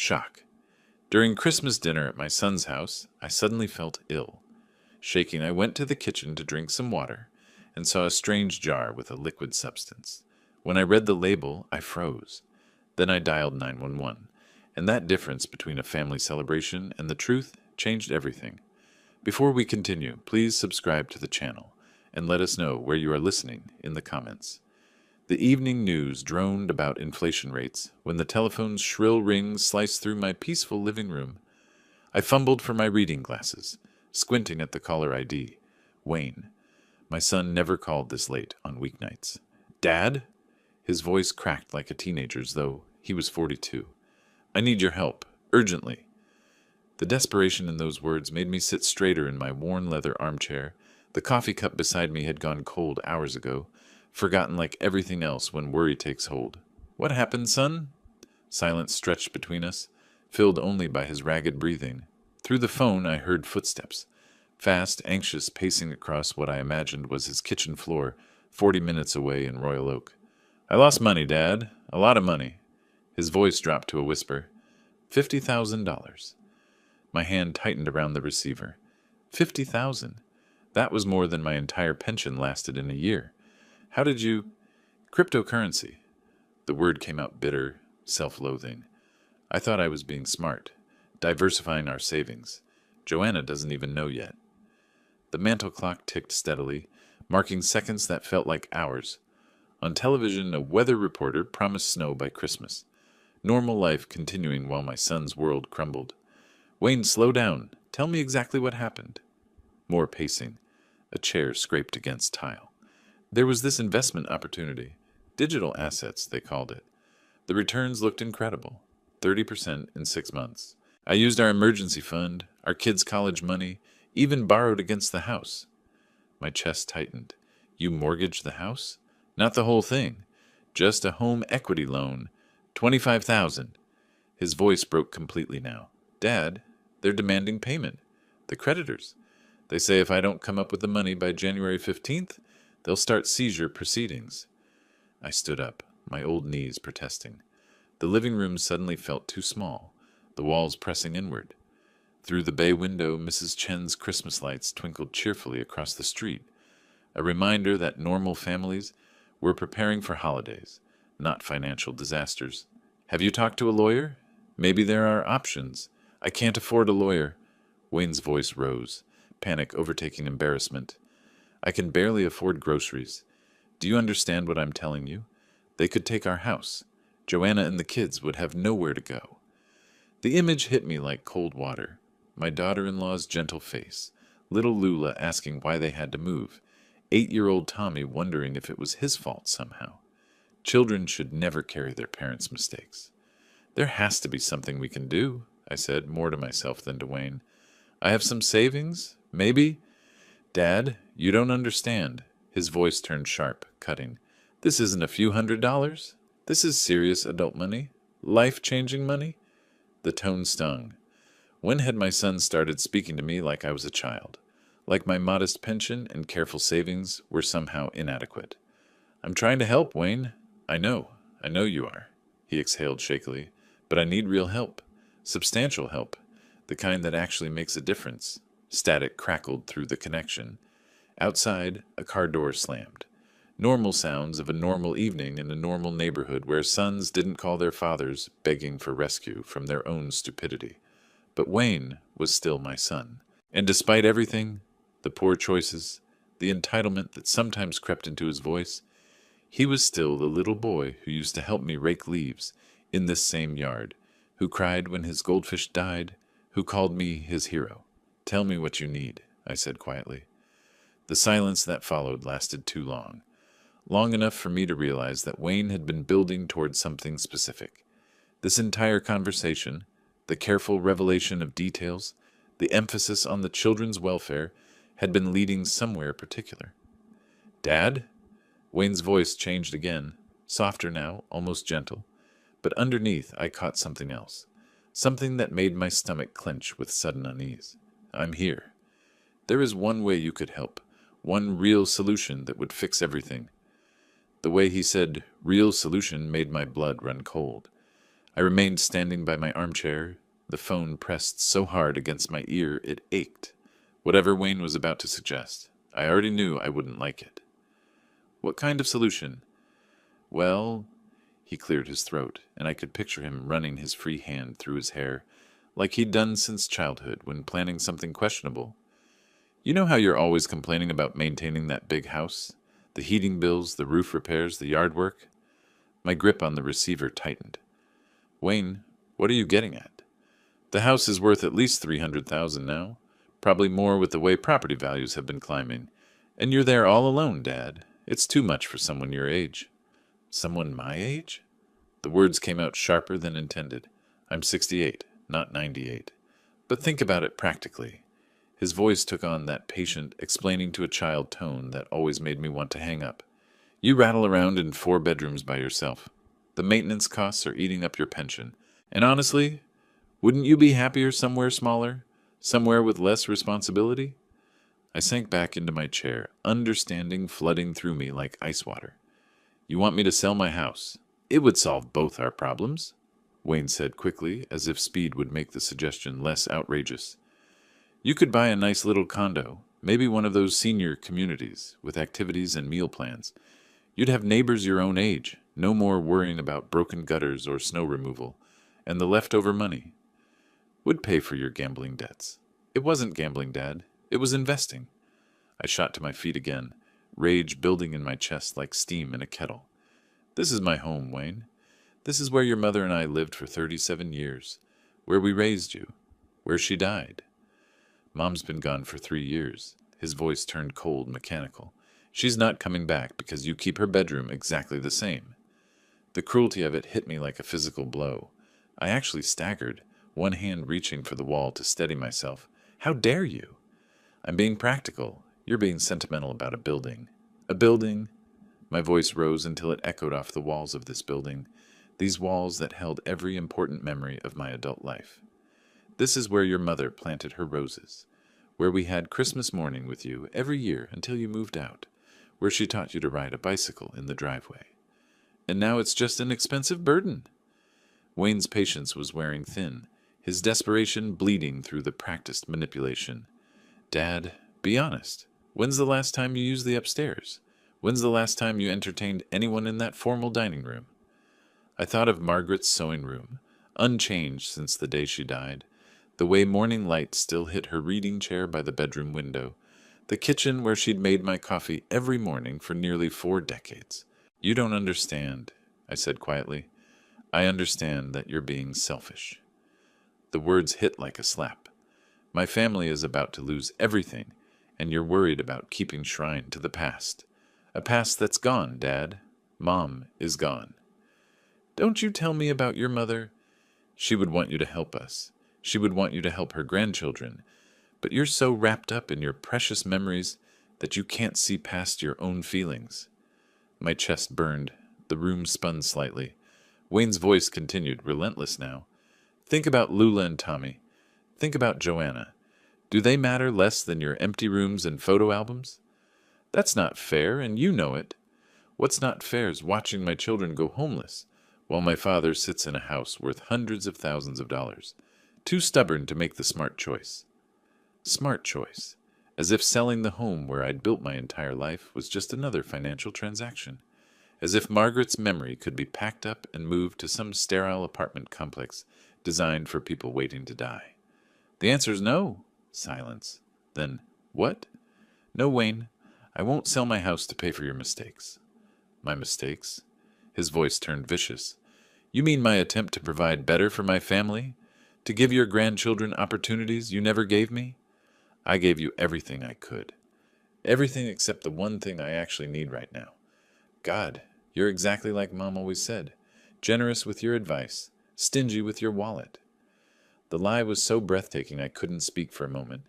Shock. During Christmas dinner at my son's house, I suddenly felt ill. Shaking, I went to the kitchen to drink some water and saw a strange jar with a liquid substance. When I read the label, I froze. Then I dialed 911, and that difference between a family celebration and the truth changed everything. Before we continue, please subscribe to the channel and let us know where you are listening in the comments. The evening news droned about inflation rates when the telephone's shrill ring sliced through my peaceful living room. I fumbled for my reading glasses, squinting at the caller ID. Wayne. My son never called this late on weeknights. Dad? His voice cracked like a teenager's, though he was 42. I need your help, urgently. The desperation in those words made me sit straighter in my worn leather armchair. The coffee cup beside me had gone cold hours ago, forgotten like everything else when worry takes hold. What happened, son? Silence stretched between us, filled only by his ragged breathing. Through the phone I heard footsteps, fast, anxious pacing across what I imagined was his kitchen floor, 40 minutes away in Royal Oak. I lost money, Dad. A lot of money. His voice dropped to a whisper. $50,000. My hand tightened around the receiver. 50,000. That was more than my entire pension lasted in a year. How did you... Cryptocurrency. The word came out bitter, self-loathing. I thought I was being smart, diversifying our savings. Joanna doesn't even know yet. The mantel clock ticked steadily, marking seconds that felt like hours. On television, a weather reporter promised snow by Christmas. Normal life continuing while my son's world crumbled. Wayne, slow down. Tell me exactly what happened. More pacing. A chair scraped against tile. There was this investment opportunity. Digital assets, they called it. The returns looked incredible. 30% in 6 months. I used our emergency fund, our kids' college money, even borrowed against the house. My chest tightened. You mortgaged the house? Not the whole thing. Just a home equity loan. $25,000. His voice broke completely now. Dad, they're demanding payment. The creditors. They say if I don't come up with the money by January 15th, they'll start seizure proceedings. I stood up, my old knees protesting. The living room suddenly felt too small, the walls pressing inward. Through the bay window, Mrs. Chen's Christmas lights twinkled cheerfully across the street, a reminder that normal families were preparing for holidays, not financial disasters. Have you talked to a lawyer? Maybe there are options. I can't afford a lawyer. Wayne's voice rose, panic overtaking embarrassment. I can barely afford groceries. Do you understand what I'm telling you? They could take our house. Joanna and the kids would have nowhere to go. The image hit me like cold water. My daughter-in-law's gentle face, little Lula asking why they had to move, 8-year-old Tommy wondering if it was his fault somehow. Children should never carry their parents' mistakes. There has to be something we can do, I said, more to myself than to Wayne. I have some savings, maybe. Dad, you don't understand. His voice turned sharp, cutting. This isn't a few $100s. This is serious adult money. Life-changing money. The tone stung. When had my son started speaking to me like I was a child? Like my modest pension and careful savings were somehow inadequate. I'm trying to help, Wayne. I know you are. He exhaled shakily. But I need real help. Substantial help. The kind that actually makes a difference. Static crackled through the connection. Outside, a car door slammed. Normal sounds of a normal evening in a normal neighborhood where sons didn't call their fathers begging for rescue from their own stupidity. But Wayne was still my son. And despite everything, the poor choices, the entitlement that sometimes crept into his voice, he was still the little boy who used to help me rake leaves in this same yard, who cried when his goldfish died, who called me his hero. Tell me what you need, I said quietly. The silence that followed lasted too long. Long enough for me to realize that Wayne had been building toward something specific. This entire conversation, the careful revelation of details, the emphasis on the children's welfare, had been leading somewhere particular. Dad? Wayne's voice changed again, softer now, almost gentle. But underneath I caught something else, something that made my stomach clench with sudden unease. I'm here. There is one way you could help, one real solution that would fix everything. The way he said real solution made my blood run cold. I remained standing by my armchair, the phone pressed so hard against my ear it ached. Whatever Wayne was about to suggest, I already knew I wouldn't like it. What kind of solution? Well, he cleared his throat, and I could picture him running his free hand through his hair, like he'd done since childhood when planning something questionable. You know how you're always complaining about maintaining that big house? The heating bills, the roof repairs, the yard work? My grip on the receiver tightened. Wayne, what are you getting at? The house is worth at least $300,000 now, probably more with the way property values have been climbing. And you're there all alone, Dad. It's too much for someone your age. Someone my age? The words came out sharper than intended. I'm 68, not 98. But think about it practically. His voice took on that patient, explaining to a child tone that always made me want to hang up. You rattle around in 4 bedrooms by yourself. The maintenance costs are eating up your pension. And honestly, wouldn't you be happier somewhere smaller? Somewhere with less responsibility? I sank back into my chair, understanding flooding through me like ice water. You want me to sell my house? It would solve both our problems, Wayne said quickly, as if speed would make the suggestion less outrageous. You could buy a nice little condo, maybe one of those senior communities, with activities and meal plans. You'd have neighbors your own age, no more worrying about broken gutters or snow removal, and the leftover money would pay for your gambling debts. It wasn't gambling, Dad. It was investing. I shot to my feet again, rage building in my chest like steam in a kettle. This is my home, Wayne. This is where your mother and I lived for 37 years, where we raised you, where she died. Mom's been gone for 3 years. His voice turned cold, mechanical. She's not coming back because you keep her bedroom exactly the same. The cruelty of it hit me like a physical blow. I actually staggered, one hand reaching for the wall to steady myself. How dare you? I'm being practical. You're being sentimental about a building. A building? My voice rose until it echoed off the walls of this building, these walls that held every important memory of my adult life. This is where your mother planted her roses, where we had Christmas morning with you every year until you moved out, where she taught you to ride a bicycle in the driveway. And now it's just an expensive burden. Wayne's patience was wearing thin, his desperation bleeding through the practiced manipulation. Dad, be honest. When's the last time you used the upstairs? When's the last time you entertained anyone in that formal dining room? I thought of Margaret's sewing room, unchanged since the day she died, the way morning light still hit her reading chair by the bedroom window, the kitchen where she'd made my coffee every morning for nearly 4 decades. You don't understand, I said quietly. I understand that you're being selfish. The words hit like a slap. My family is about to lose everything, and you're worried about keeping shrine to the past. A past that's gone, Dad. Mom is gone. Don't you tell me about your mother. She would want you to help us. She would want you to help her grandchildren. But you're so wrapped up in your precious memories that you can't see past your own feelings. My chest burned. The room spun slightly. Wayne's voice continued, relentless now. Think about Lula and Tommy. Think about Joanna. Do they matter less than your empty rooms and photo albums? That's not fair, and you know it. What's not fair is watching my children go homeless, while my father sits in a house worth hundreds of thousands of dollars, too stubborn to make the smart choice. Smart choice, as if selling the home where I'd built my entire life was just another financial transaction, as if Margaret's memory could be packed up and moved to some sterile apartment complex designed for people waiting to die. The answer's no. Silence. Then, what? No, Wayne, I won't sell my house to pay for your mistakes. My mistakes? His voice turned vicious. You mean my attempt to provide better for my family? To give your grandchildren opportunities you never gave me? I gave you everything I could. Everything except the one thing I actually need right now. God, you're exactly like Mom always said. Generous with your advice, stingy with your wallet. The lie was so breathtaking I couldn't speak for a moment.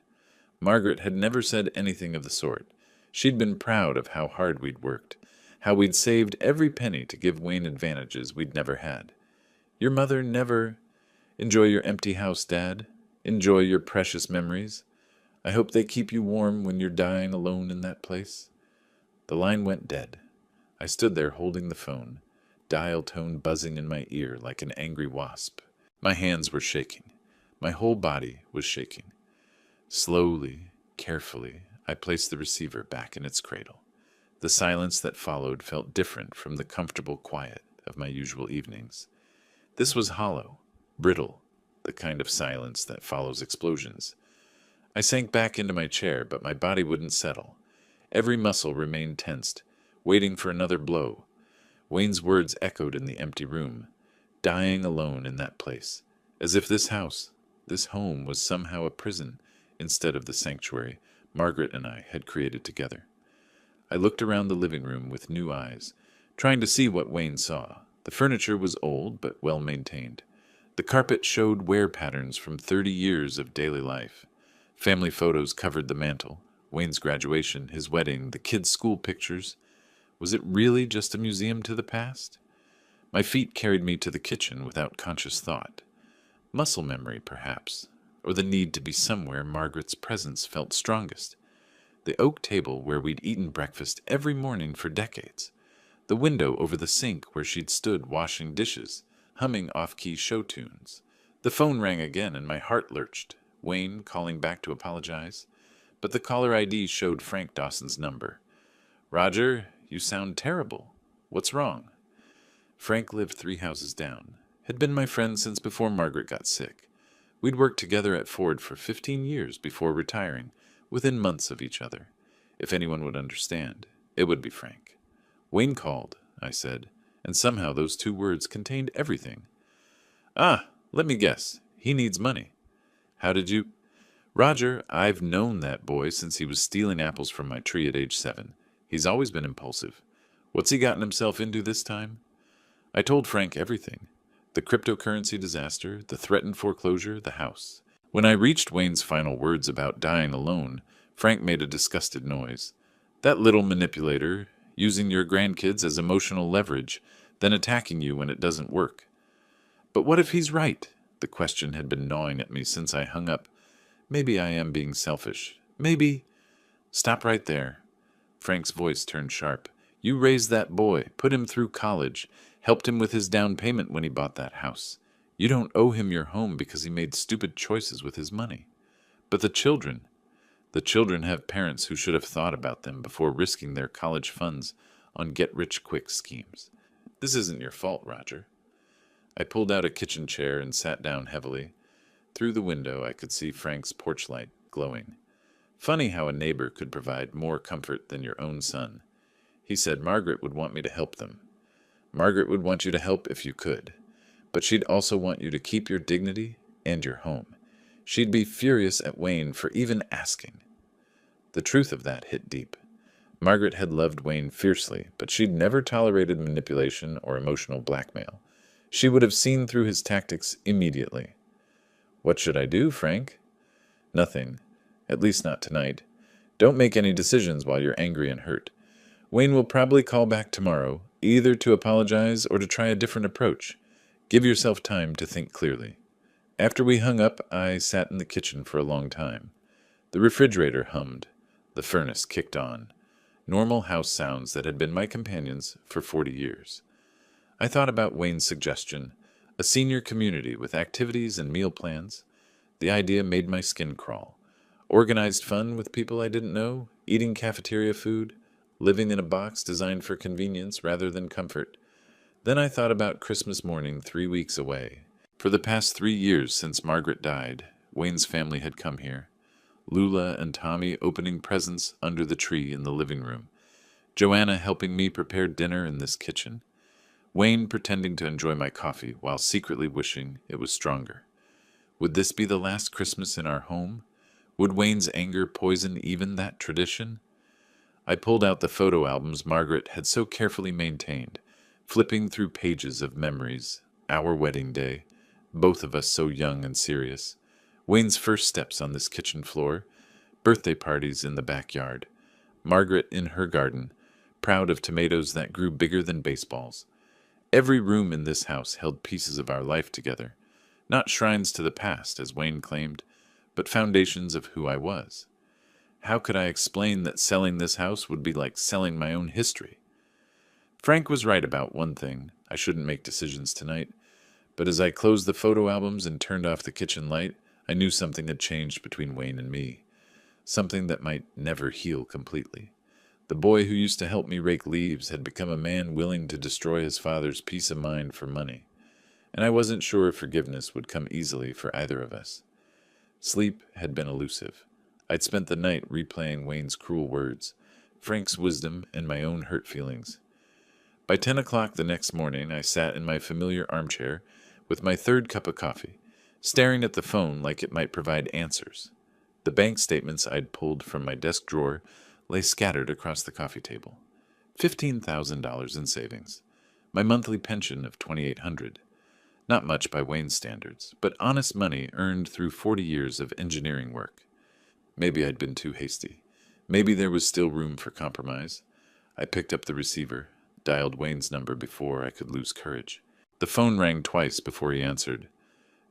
Margaret had never said anything of the sort. She'd been proud of how hard we'd worked, how we'd saved every penny to give Wayne advantages we'd never had. Your mother never... Enjoy your empty house, Dad. Enjoy your precious memories. I hope they keep you warm when you're dying alone in that place. The line went dead. I stood there holding the phone, dial tone buzzing in my ear like an angry wasp. My hands were shaking. My whole body was shaking. Slowly, carefully, I placed the receiver back in its cradle. The silence that followed felt different from the comfortable quiet of my usual evenings. This was hollow, brittle, the kind of silence that follows explosions. I sank back into my chair, but my body wouldn't settle. Every muscle remained tensed, waiting for another blow. Wayne's words echoed in the empty room, dying alone in that place, as if this house, this home, was somehow a prison instead of the sanctuary Margaret and I had created together. I looked around the living room with new eyes, trying to see what Wayne saw. The furniture was old but well maintained. The carpet showed wear patterns from 30 years of daily life. Family photos covered the mantel. Wayne's graduation, his wedding, the kids' school pictures. Was it really just a museum to the past? My feet carried me to the kitchen without conscious thought. Muscle memory, perhaps, or the need to be somewhere Margaret's presence felt strongest. The oak table where we'd eaten breakfast every morning for decades. The window over the sink where she'd stood washing dishes, humming off-key show tunes. The phone rang again and my heart lurched. Wayne calling back to apologize. But the caller ID showed Frank Dawson's number. "Roger, you sound terrible. What's wrong?" Frank lived 3 houses down. Had been my friend since before Margaret got sick. We'd worked together at Ford for 15 years before retiring, within months of each other. If anyone would understand, it would be Frank. "Wayne called," I said, and somehow those 2 words contained everything. "Ah, let me guess. He needs money." "How did you—" "Roger, I've known that boy since he was stealing apples from my tree at age 7. He's always been impulsive. What's he gotten himself into this time?" I told Frank everything. The cryptocurrency disaster, the threatened foreclosure, the house. When I reached Wayne's final words about dying alone, Frank made a disgusted noise. "That little manipulator, using your grandkids as emotional leverage, then attacking you when it doesn't work." "But what if he's right?" The question had been gnawing at me since I hung up. Maybe I am being selfish. Maybe— "Stop right there." Frank's voice turned sharp. "You raised that boy, put him through college, helped him with his down payment when he bought that house. You don't owe him your home because he made stupid choices with his money. But the children have parents who should have thought about them before risking their college funds on get-rich-quick schemes. This isn't your fault, Roger." I pulled out a kitchen chair and sat down heavily. Through the window I could see Frank's porch light glowing. Funny how a neighbor could provide more comfort than your own son. He said Margaret would want me to help them. Margaret would want you to help if you could, but she'd also want you to keep your dignity and your home. She'd be furious at Wayne for even asking. The truth of that hit deep. Margaret had loved Wayne fiercely, but she'd never tolerated manipulation or emotional blackmail. She would have seen through his tactics immediately. "What should I do, Frank?" "Nothing. At least not tonight. Don't make any decisions while you're angry and hurt. Wayne will probably call back tomorrow, either to apologize or to try a different approach. Give yourself time to think clearly." After we hung up, I sat in the kitchen for a long time. The refrigerator hummed. The furnace kicked on. Normal house sounds that had been my companions for 40 years. I thought about Wayne's suggestion, a senior community with activities and meal plans. The idea made my skin crawl. Organized fun with people I didn't know, eating cafeteria food, living in a box designed for convenience rather than comfort. Then I thought about Christmas morning 3 weeks away. For the past 3 years since Margaret died, Wayne's family had come here. Lula and Tommy opening presents under the tree in the living room. Joanna helping me prepare dinner in this kitchen. Wayne pretending to enjoy my coffee while secretly wishing it was stronger. Would this be the last Christmas in our home? Would Wayne's anger poison even that tradition? I pulled out the photo albums Margaret had so carefully maintained, flipping through pages of memories. Our wedding day, both of us so young and serious. Wayne's first steps on this kitchen floor, birthday parties in the backyard. Margaret in her garden, proud of tomatoes that grew bigger than baseballs. Every room in this house held pieces of our life together, not shrines to the past, as Wayne claimed, but foundations of who I was. How could I explain that selling this house would be like selling my own history? Frank was right about one thing. I shouldn't make decisions tonight. But as I closed the photo albums and turned off the kitchen light, I knew something had changed between Wayne and me. Something that might never heal completely. The boy who used to help me rake leaves had become a man willing to destroy his father's peace of mind for money. And I wasn't sure if forgiveness would come easily for either of us. Sleep had been elusive. I'd spent the night replaying Wayne's cruel words, Frank's wisdom, and my own hurt feelings. By 10 o'clock the next morning, I sat in my familiar armchair with my third cup of coffee, staring at the phone like it might provide answers. The bank statements I'd pulled from my desk drawer lay scattered across the coffee table. $15,000 in savings. My monthly pension of $2,800. Not much by Wayne's standards, but honest money earned through 40 years of engineering work. Maybe I'd been too hasty. Maybe there was still room for compromise. I picked up the receiver, dialed Wayne's number before I could lose courage. The phone rang twice before he answered.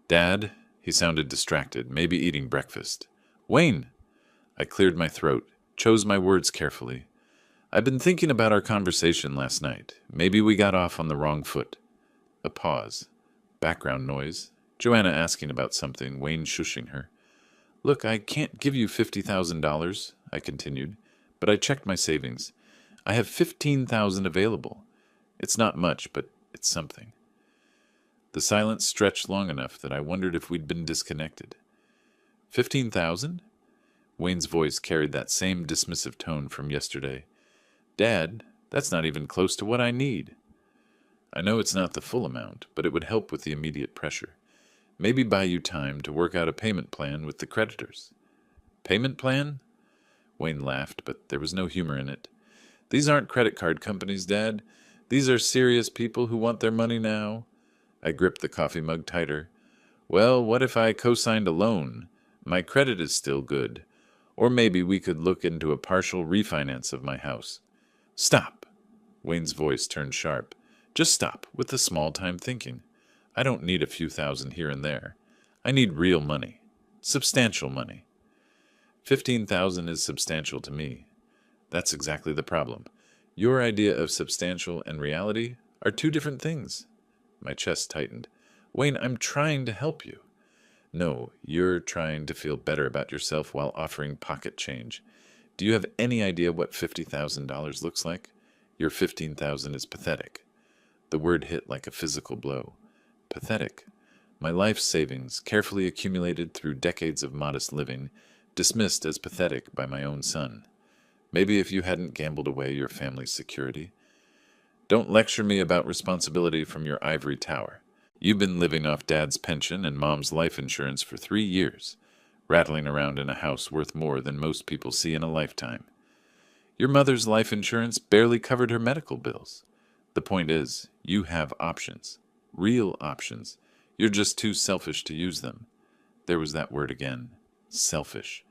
"Dad?" He sounded distracted, maybe eating breakfast. "Wayne!" I cleared my throat, chose my words carefully. "I've been thinking about our conversation last night. Maybe we got off on the wrong foot." A pause. Background noise. Joanna asking about something, Wayne shushing her. "Look, I can't give you $50,000, I continued, but I checked my savings. I have $15,000 available. It's not much, but it's something." The silence stretched long enough that I wondered if we'd been disconnected. 15,000? Wayne's voice carried that same dismissive tone from yesterday. "Dad, that's not even close to what I need." "I know it's not the full amount, but it would help with the immediate pressure. Maybe buy you time to work out a payment plan with the creditors." "Payment plan?" Wayne laughed, but there was no humor in it. "These aren't credit card companies, Dad. These are serious people who want their money now." I gripped the coffee mug tighter. "Well, what if I co-signed a loan? My credit is still good. Or maybe we could look into a partial refinance of my house." "Stop!" Wayne's voice turned sharp. "Just stop with the small-time thinking. I don't need a few thousand here and there. I need real money. Substantial money." 15,000 is substantial to me. That's exactly the problem. Your idea of substantial and reality are two different things. My chest tightened. "Wayne, I'm trying to help you." "No, you're trying to feel better about yourself while offering pocket change. Do you have any idea what $50,000 looks like? Your 15,000 is pathetic." The word hit like a physical blow. Pathetic. My life savings, carefully accumulated through decades of modest living, dismissed as pathetic by my own son. Maybe if you hadn't gambled away your family's security. Don't lecture me about responsibility from your ivory tower. You've been living off Dad's pension and Mom's life insurance for 3 years, rattling around in a house worth more than most people see in a lifetime. Your mother's life insurance barely covered her medical bills. The point is, you have options. Real options. You're just too selfish to use them. There was that word again. Selfish.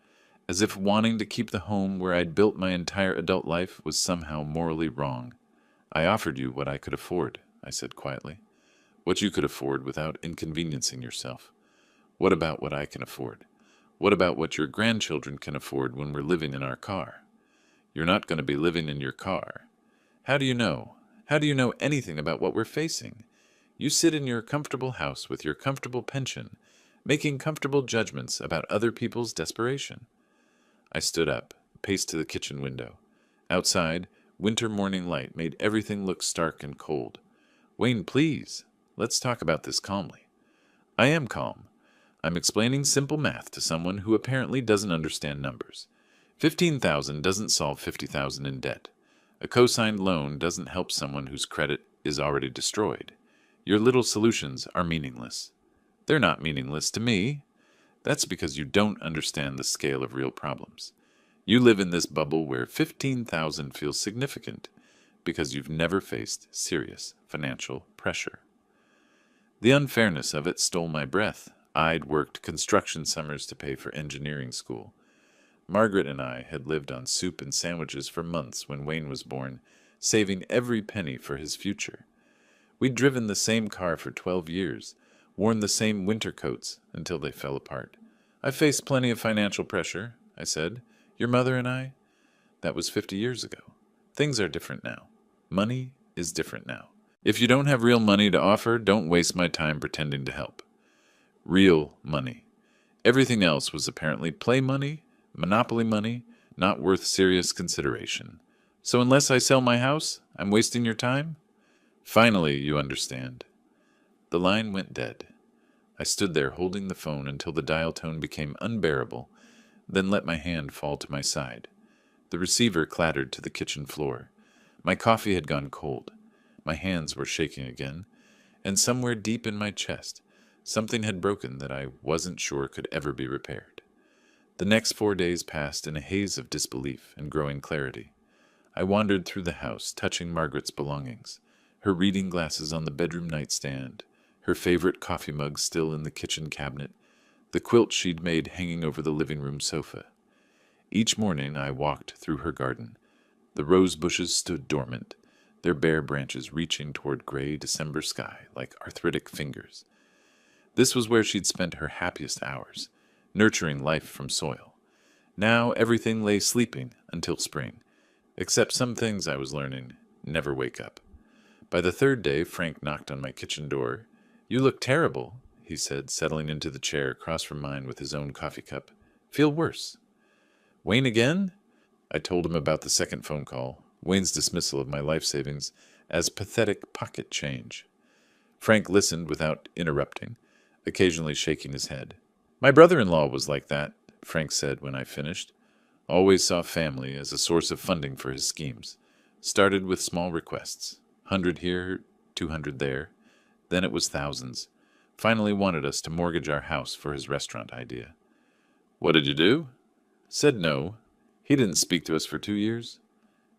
As if wanting to keep the home where I'd built my entire adult life was somehow morally wrong. "I offered you what I could afford," I said quietly. "What you could afford without inconveniencing yourself. What about what I can afford? What about what your grandchildren can afford when we're living in our car? You're not going to be living in your car. How do you know? How do you know anything about what we're facing? You sit in your comfortable house with your comfortable pension, making comfortable judgments about other people's desperation." I stood up, paced to the kitchen window. Outside, winter morning light made everything look stark and cold. "Wayne, please, let's talk about this calmly." "I am calm. I'm explaining simple math to someone who apparently doesn't understand numbers. 15,000 doesn't solve 50,000 in debt. A co-signed loan doesn't help someone whose credit is already destroyed. Your little solutions are meaningless." "They're not meaningless to me." "That's because you don't understand the scale of real problems. You live in this bubble where 15,000 feels significant because you've never faced serious financial pressure." The unfairness of it stole my breath. I'd worked construction summers to pay for engineering school. Margaret and I had lived on soup and sandwiches for months when Wayne was born, saving every penny for his future. We'd driven the same car for 12 years, worn the same winter coats until they fell apart. "I faced plenty of financial pressure," I said. "Your mother and I." That was 50 years ago. Things are different now. Money is different now. If you don't have real money to offer, don't waste my time pretending to help. Real money. Everything else was apparently play money, monopoly money, not worth serious consideration. So unless I sell my house, I'm wasting your time? Finally, you understand. The line went dead. I stood there holding the phone until the dial tone became unbearable, then let my hand fall to my side. The receiver clattered to the kitchen floor. My coffee had gone cold. My hands were shaking again, and somewhere deep in my chest, something had broken that I wasn't sure could ever be repaired. The next 4 days passed in a haze of disbelief and growing clarity. I wandered through the house, touching Margaret's belongings, her reading glasses on the bedroom nightstand, her favorite coffee mug still in the kitchen cabinet, the quilt she'd made hanging over the living room sofa. Each morning I walked through her garden. The rose bushes stood dormant, their bare branches reaching toward gray December sky like arthritic fingers. This was where she'd spent her happiest hours, nurturing life from soil. Now everything lay sleeping until spring, except some things I was learning never wake up. By the third day, Frank knocked on my kitchen door. "You look terrible," he said, settling into the chair across from mine with his own coffee cup. "Feel worse." "Wayne again?" I told him about the second phone call, Wayne's dismissal of my life savings as pathetic pocket change. Frank listened without interrupting, occasionally shaking his head. "My brother-in-law was like that," Frank said when I finished. "Always saw family as a source of funding for his schemes. Started with small requests, 100 here, 200 there. Then it was thousands. Finally wanted us to mortgage our house for his restaurant idea." "What did you do?" "Said no. He didn't speak to us for 2 years."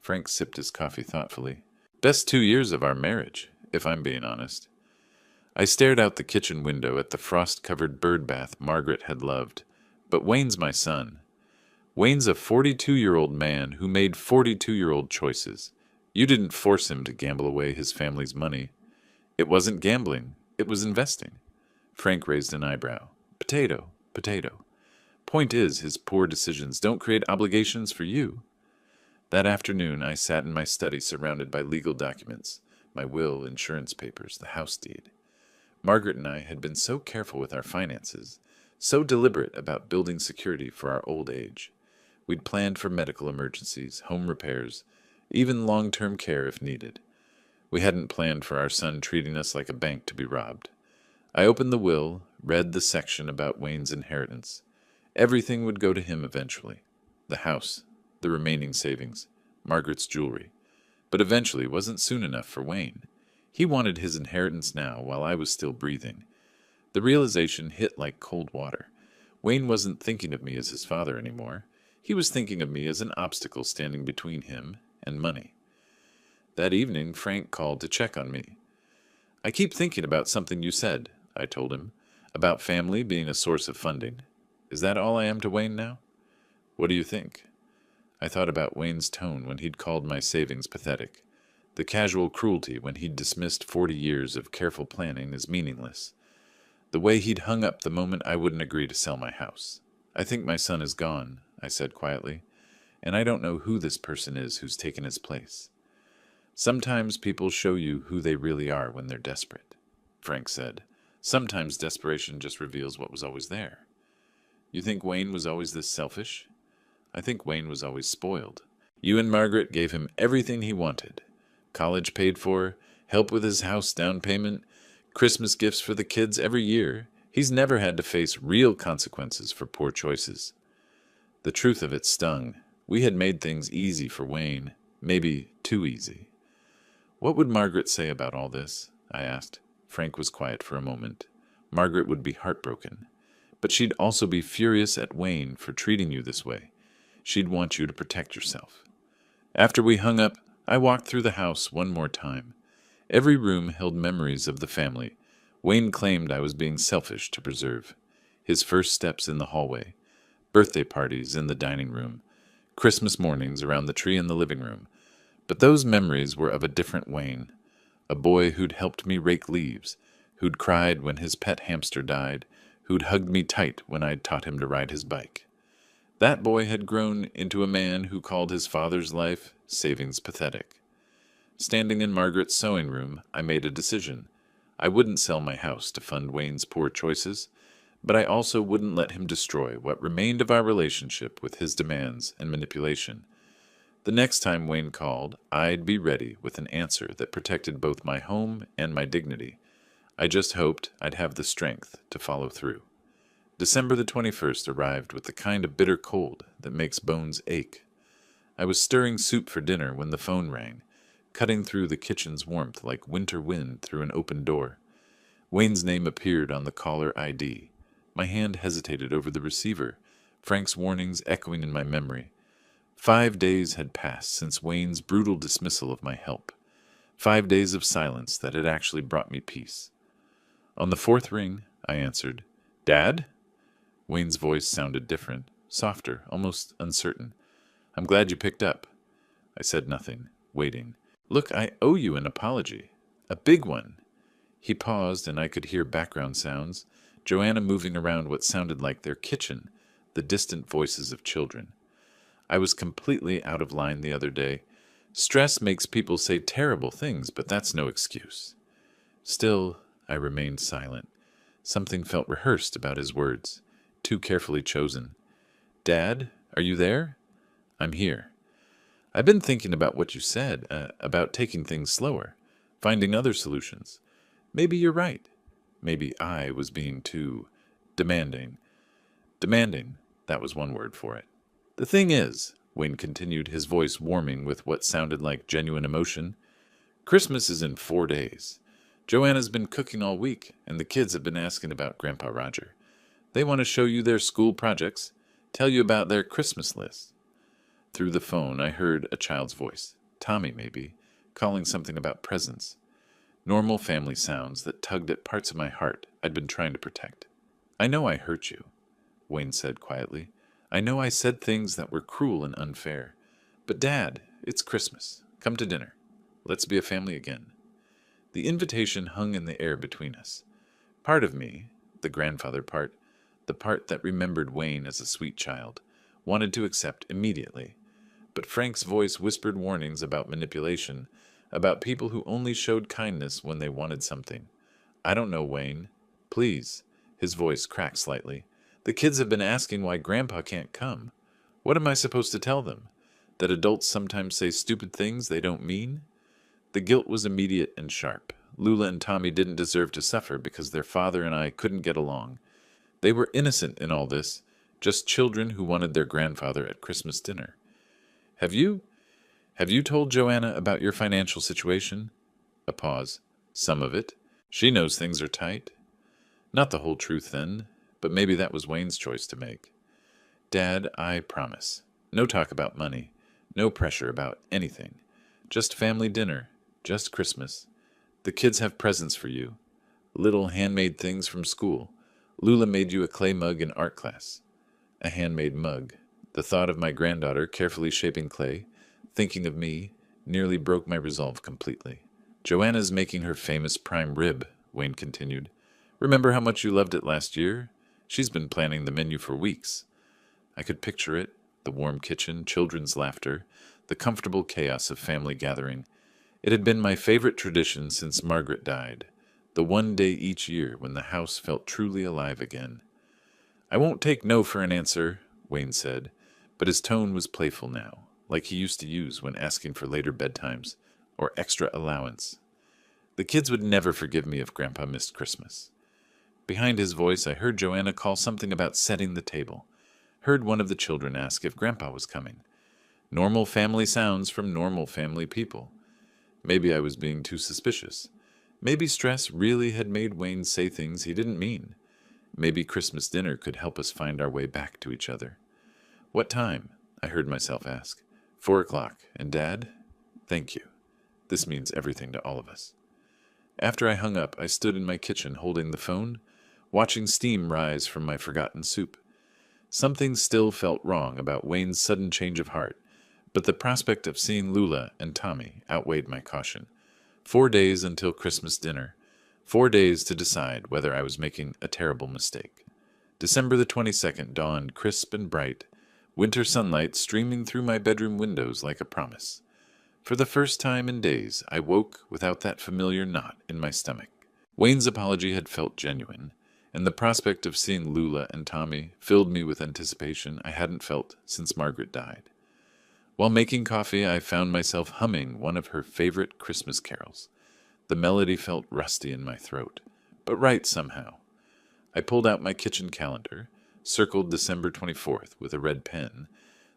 Frank sipped his coffee thoughtfully. "Best 2 years of our marriage, if I'm being honest." I stared out the kitchen window at the frost-covered bird bath Margaret had loved. But Wayne's my son. Wayne's a 42-year-old man who made 42-year-old choices. You didn't force him to gamble away his family's money. It wasn't gambling. It was investing. Frank raised an eyebrow. Potato, potato. Point is, his poor decisions don't create obligations for you. That afternoon, I sat in my study surrounded by legal documents, my will, insurance papers, the house deed. Margaret and I had been so careful with our finances, so deliberate about building security for our old age. We'd planned for medical emergencies, home repairs, even long-term care if needed. We hadn't planned for our son treating us like a bank to be robbed. I opened the will, read the section about Wayne's inheritance. Everything would go to him eventually. The house, the remaining savings, Margaret's jewelry. But eventually wasn't soon enough for Wayne. He wanted his inheritance now while I was still breathing. The realization hit like cold water. Wayne wasn't thinking of me as his father anymore. He was thinking of me as an obstacle standing between him and money. That evening, Frank called to check on me. "I keep thinking about something you said," I told him, "about family being a source of funding. Is that all I am to Wayne now?" "What do you think?" I thought about Wayne's tone when he'd called my savings pathetic, the casual cruelty when he'd dismissed 40 years of careful planning as meaningless, the way he'd hung up the moment I wouldn't agree to sell my house. "I think my son is gone," I said quietly, "and I don't know who this person is who's taken his place." "Sometimes people show you who they really are when they're desperate," Frank said. "Sometimes desperation just reveals what was always there." "You think Wayne was always this selfish?" "I think Wayne was always spoiled. You and Margaret gave him everything he wanted. College paid for, help with his house down payment, Christmas gifts for the kids every year. He's never had to face real consequences for poor choices." The truth of it stung. We had made things easy for Wayne, maybe too easy. "What would Margaret say about all this?" I asked. Frank was quiet for a moment. "Margaret would be heartbroken. But she'd also be furious at Wayne for treating you this way. She'd want you to protect yourself." After we hung up, I walked through the house one more time. Every room held memories of the family Wayne claimed I was being selfish to preserve. His first steps in the hallway, birthday parties in the dining room, Christmas mornings around the tree in the living room. But those memories were of a different Wayne, a boy who'd helped me rake leaves, who'd cried when his pet hamster died, who'd hugged me tight when I'd taught him to ride his bike. That boy had grown into a man who called his father's life savings pathetic. Standing in Margaret's sewing room, I made a decision. I wouldn't sell my house to fund Wayne's poor choices, but I also wouldn't let him destroy what remained of our relationship with his demands and manipulation. The next time Wayne called, I'd be ready with an answer that protected both my home and my dignity. I just hoped I'd have the strength to follow through. December the 21st arrived with the kind of bitter cold that makes bones ache. I was stirring soup for dinner when the phone rang, cutting through the kitchen's warmth like winter wind through an open door. Wayne's name appeared on the caller ID. My hand hesitated over the receiver, Frank's warnings echoing in my memory. 5 days had passed since Wayne's brutal dismissal of my help. 5 days of silence that had actually brought me peace. On the fourth ring, I answered. "Dad?" Wayne's voice sounded different, softer, almost uncertain. "I'm glad you picked up." I said nothing, waiting. "Look, I owe you an apology. A big one." He paused, and I could hear background sounds, Joanna moving around what sounded like their kitchen, the distant voices of children. I was completely out of line the other day. Stress makes people say terrible things, but that's no excuse. Still, I remained silent. Something felt rehearsed about his words, too carefully chosen. "Dad, are you there?" "I'm here." "I've been thinking about what you said, about taking things slower, finding other solutions. Maybe you're right. Maybe I was being too demanding. Demanding, that was one word for it. The thing is," Wayne continued, his voice warming with what sounded like genuine emotion, "Christmas is in 4 days. Joanna's been cooking all week, and the kids have been asking about Grandpa Roger. They want to show you their school projects, tell you about their Christmas list." Through the phone, I heard a child's voice, Tommy maybe, calling something about presents. Normal family sounds that tugged at parts of my heart I'd been trying to protect. "I know I hurt you," Wayne said quietly. "I know I said things that were cruel and unfair. But Dad, it's Christmas. Come to dinner. Let's be a family again." The invitation hung in the air between us. Part of me, the grandfather part, the part that remembered Wayne as a sweet child, wanted to accept immediately. But Frank's voice whispered warnings about manipulation, about people who only showed kindness when they wanted something. "I don't know, Wayne. Please." His voice cracked slightly. "The kids have been asking why Grandpa can't come. What am I supposed to tell them? That adults sometimes say stupid things they don't mean?" The guilt was immediate and sharp. Lula and Tommy didn't deserve to suffer because their father and I couldn't get along. They were innocent in all this, just children who wanted their grandfather at Christmas dinner. Have you told Joanna about your financial situation?" A pause. "Some of it. She knows things are tight." "Not the whole truth, then, but maybe that was Wayne's choice to make." "Dad, I promise. No talk about money. No pressure about anything. Just family dinner. Just Christmas. The kids have presents for you. Little handmade things from school. Lula made you a clay mug in art class." A handmade mug. The thought of my granddaughter carefully shaping clay, thinking of me, nearly broke my resolve completely. "Joanna's making her famous prime rib," Wayne continued. "Remember how much you loved it last year? She's been planning the menu for weeks." I could picture it, the warm kitchen, children's laughter, the comfortable chaos of family gathering. It had been my favorite tradition since Margaret died, the one day each year when the house felt truly alive again. "I won't take no for an answer," Wayne said, but his tone was playful now, like he used to use when asking for later bedtimes or extra allowance. "The kids would never forgive me if Grandpa missed Christmas." Behind his voice, I heard Joanna call something about setting the table. Heard one of the children ask if Grandpa was coming. Normal family sounds from normal family people. Maybe I was being too suspicious. Maybe stress really had made Wayne say things he didn't mean. Maybe Christmas dinner could help us find our way back to each other. "What time?" I heard myself ask. 4 o'clock. And Dad? Thank you. This means everything to all of us. After I hung up, I stood in my kitchen holding the phone, watching steam rise from my forgotten soup. Something still felt wrong about Wayne's sudden change of heart, but the prospect of seeing Lula and Tommy outweighed my caution. 4 days until Christmas dinner. 4 days to decide whether I was making a terrible mistake. December the 22nd dawned crisp and bright, winter sunlight streaming through my bedroom windows like a promise. For the first time in days, I woke without that familiar knot in my stomach. Wayne's apology had felt genuine, and the prospect of seeing Lula and Tommy filled me with anticipation I hadn't felt since Margaret died. While making coffee, I found myself humming one of her favorite Christmas carols. The melody felt rusty in my throat, but right somehow. I pulled out my kitchen calendar, circled December 24th with a red pen,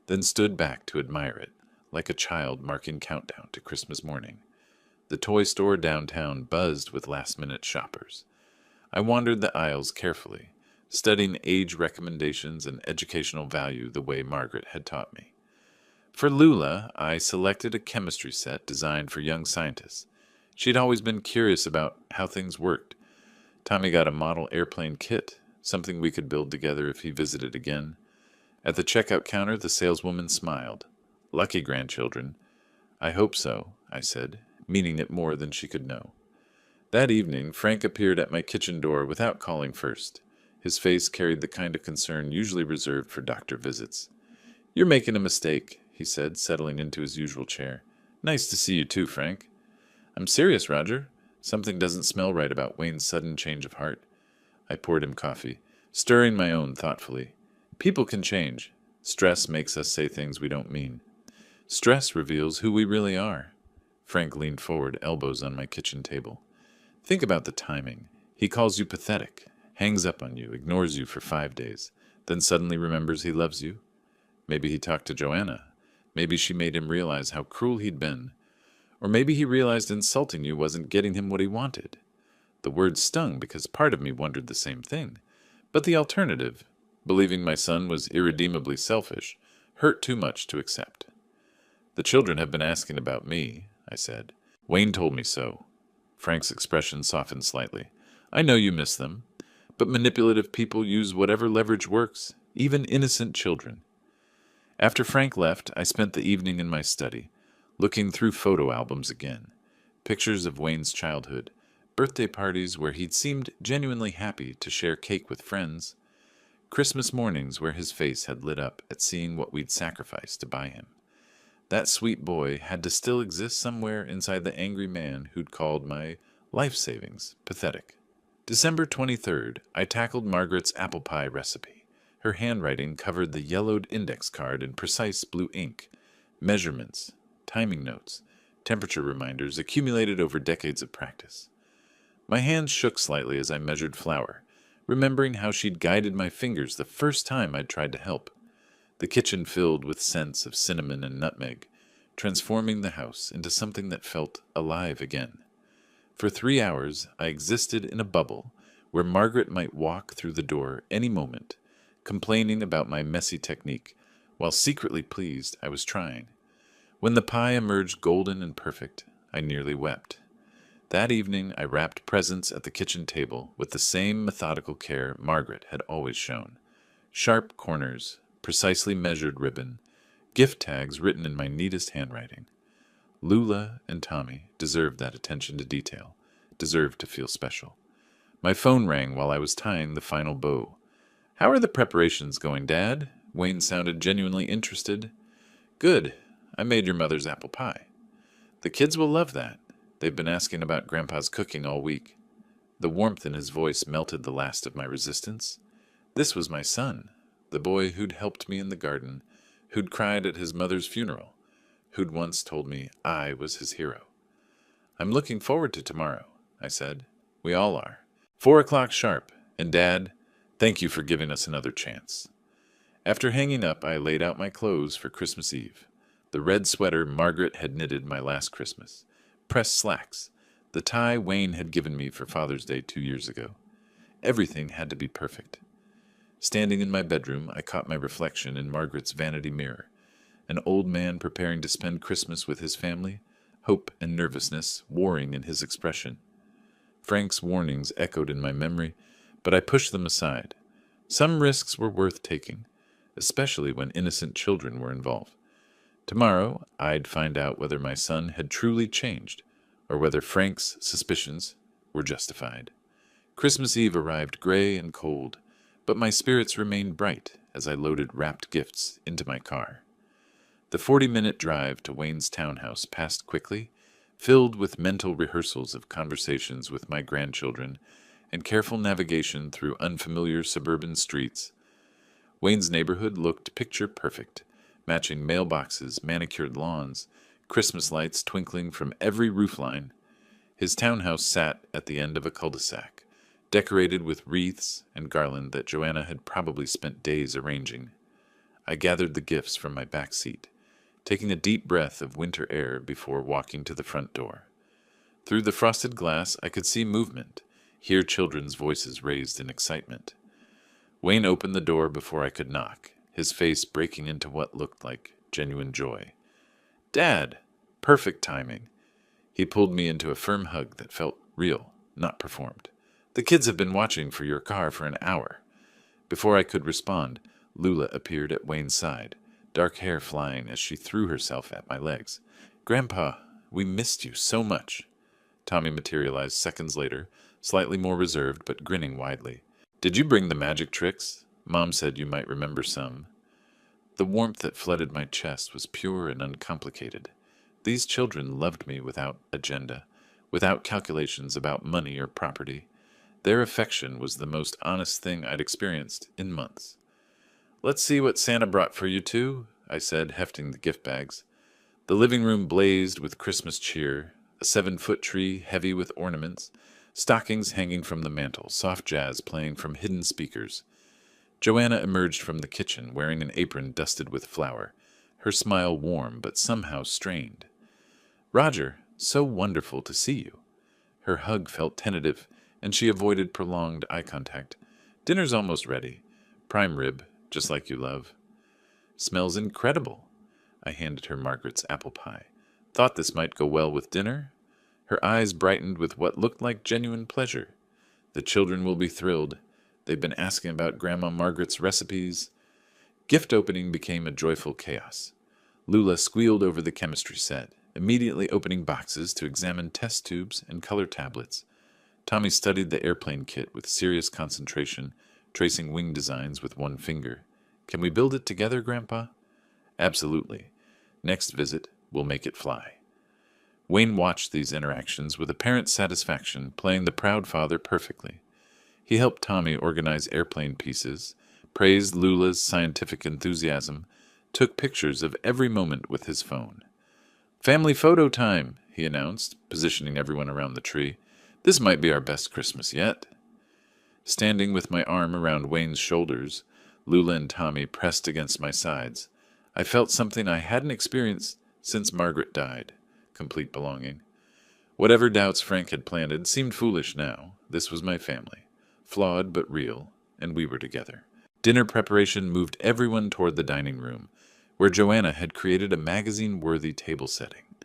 then stood back to admire it, like a child marking countdown to Christmas morning. The toy store downtown buzzed with last-minute shoppers. I wandered the aisles carefully, studying age recommendations and educational value the way Margaret had taught me. For Lula, I selected a chemistry set designed for young scientists. She'd always been curious about how things worked. Tommy got a model airplane kit, something we could build together if he visited again. At the checkout counter, the saleswoman smiled. Lucky grandchildren. I hope so, I said, meaning it more than she could know. That evening, Frank appeared at my kitchen door without calling first. His face carried the kind of concern usually reserved for doctor visits. "You're making a mistake," he said, settling into his usual chair. "Nice to see you too, Frank." "I'm serious, Roger. Something doesn't smell right about Wayne's sudden change of heart." I poured him coffee, stirring my own thoughtfully. "People can change. Stress makes us say things we don't mean. Stress reveals who we really are." Frank leaned forward, elbows on my kitchen table. "Think about the timing. He calls you pathetic, hangs up on you, ignores you for 5 days, then suddenly remembers he loves you. Maybe he talked to Joanna. Maybe she made him realize how cruel he'd been. Or maybe he realized insulting you wasn't getting him what he wanted. The words stung because part of me wondered the same thing. But the alternative, believing my son was irredeemably selfish, hurt too much to accept. "The children have been asking about me," I said. "Wayne told me so." Frank's expression softened slightly. "I know you miss them, but manipulative people use whatever leverage works, even innocent children." After Frank left, I spent the evening in my study, looking through photo albums again. Pictures of Wayne's childhood, birthday parties where he'd seemed genuinely happy to share cake with friends, Christmas mornings where his face had lit up at seeing what we'd sacrificed to buy him. That sweet boy had to still exist somewhere inside the angry man who'd called my life savings pathetic. December 23rd, I tackled Margaret's apple pie recipe. Her handwriting covered the yellowed index card in precise blue ink. Measurements, timing notes, temperature reminders accumulated over decades of practice. My hands shook slightly as I measured flour, remembering how she'd guided my fingers the first time I'd tried to help. The kitchen filled with scents of cinnamon and nutmeg, transforming the house into something that felt alive again. For 3 hours, I existed in a bubble where Margaret might walk through the door any moment, complaining about my messy technique, while secretly pleased I was trying. When the pie emerged golden and perfect, I nearly wept. That evening, I wrapped presents at the kitchen table with the same methodical care Margaret had always shown. Sharp corners, precisely measured ribbon, gift tags written in my neatest handwriting. Lula and Tommy deserved that attention to detail, deserved to feel special. My phone rang while I was tying the final bow. "How are the preparations going, Dad?" Wayne sounded genuinely interested. "Good. I made your mother's apple pie. The kids will love that. They've been asking about Grandpa's cooking all week." The warmth in his voice melted the last of my resistance. This was my son, the boy who'd helped me in the garden, who'd cried at his mother's funeral, who'd once told me I was his hero. "I'm looking forward to tomorrow," I said. "We all are. 4 o'clock sharp. And Dad, thank you for giving us another chance." After hanging up, I laid out my clothes for Christmas Eve. The red sweater Margaret had knitted my last Christmas, pressed slacks, the tie Wayne had given me for Father's Day 2 years ago. Everything had to be perfect. Standing in my bedroom, I caught my reflection in Margaret's vanity mirror, an old man preparing to spend Christmas with his family, hope and nervousness warring in his expression. Frank's warnings echoed in my memory, but I pushed them aside. Some risks were worth taking, especially when innocent children were involved. Tomorrow, I'd find out whether my son had truly changed, or whether Frank's suspicions were justified. Christmas Eve arrived gray and cold, but my spirits remained bright as I loaded wrapped gifts into my car. The 40-minute drive to Wayne's townhouse passed quickly, filled with mental rehearsals of conversations with my grandchildren and careful navigation through unfamiliar suburban streets. Wayne's neighborhood looked picture perfect, matching mailboxes, manicured lawns, Christmas lights twinkling from every roofline. His townhouse sat at the end of a cul-de-sac, decorated with wreaths and garland that Joanna had probably spent days arranging. I gathered the gifts from my back seat, taking a deep breath of winter air before walking to the front door. Through the frosted glass, I could see movement, hear children's voices raised in excitement. Wayne opened the door before I could knock, his face breaking into what looked like genuine joy. "Dad!" Perfect timing. He pulled me into a firm hug that felt real, not performed. "The kids have been watching for your car for an hour." Before I could respond, Lula appeared at Wayne's side, dark hair flying as she threw herself at my legs. "Grandpa, we missed you so much." Tommy materialized seconds later, slightly more reserved but grinning widely. "Did you bring the magic tricks? Mom said you might remember some." The warmth that flooded my chest was pure and uncomplicated. These children loved me without agenda, without calculations about money or property. Their affection was the most honest thing I'd experienced in months. "Let's see what Santa brought for you two," I said, hefting the gift bags. The living room blazed with Christmas cheer, a 7-foot tree heavy with ornaments, stockings hanging from the mantel, soft jazz playing from hidden speakers. Joanna emerged from the kitchen wearing an apron dusted with flour, her smile warm but somehow strained. "Roger, so wonderful to see you." Her hug felt tentative, and she avoided prolonged eye contact. "Dinner's almost ready. Prime rib, just like you love." "Smells incredible." I handed her Margaret's apple pie. "Thought this might go well with dinner?" Her eyes brightened with what looked like genuine pleasure. "The children will be thrilled. They've been asking about Grandma Margaret's recipes." Gift opening became a joyful chaos. Lula squealed over the chemistry set, immediately opening boxes to examine test tubes and color tablets. Tommy studied the airplane kit with serious concentration, tracing wing designs with one finger. "Can we build it together, Grandpa?" "Absolutely. Next visit, we'll make it fly." Wayne watched these interactions with apparent satisfaction, playing the proud father perfectly. He helped Tommy organize airplane pieces, praised Lula's scientific enthusiasm, took pictures of every moment with his phone. "Family photo time," he announced, positioning everyone around the tree. "This might be our best Christmas yet." Standing with my arm around Wayne's shoulders, Lula and Tommy pressed against my sides. I felt something I hadn't experienced since Margaret died, complete belonging. Whatever doubts Frank had planted seemed foolish now. This was my family, flawed but real, and we were together. Dinner preparation moved everyone toward the dining room, where Joanna had created a magazine-worthy table setting.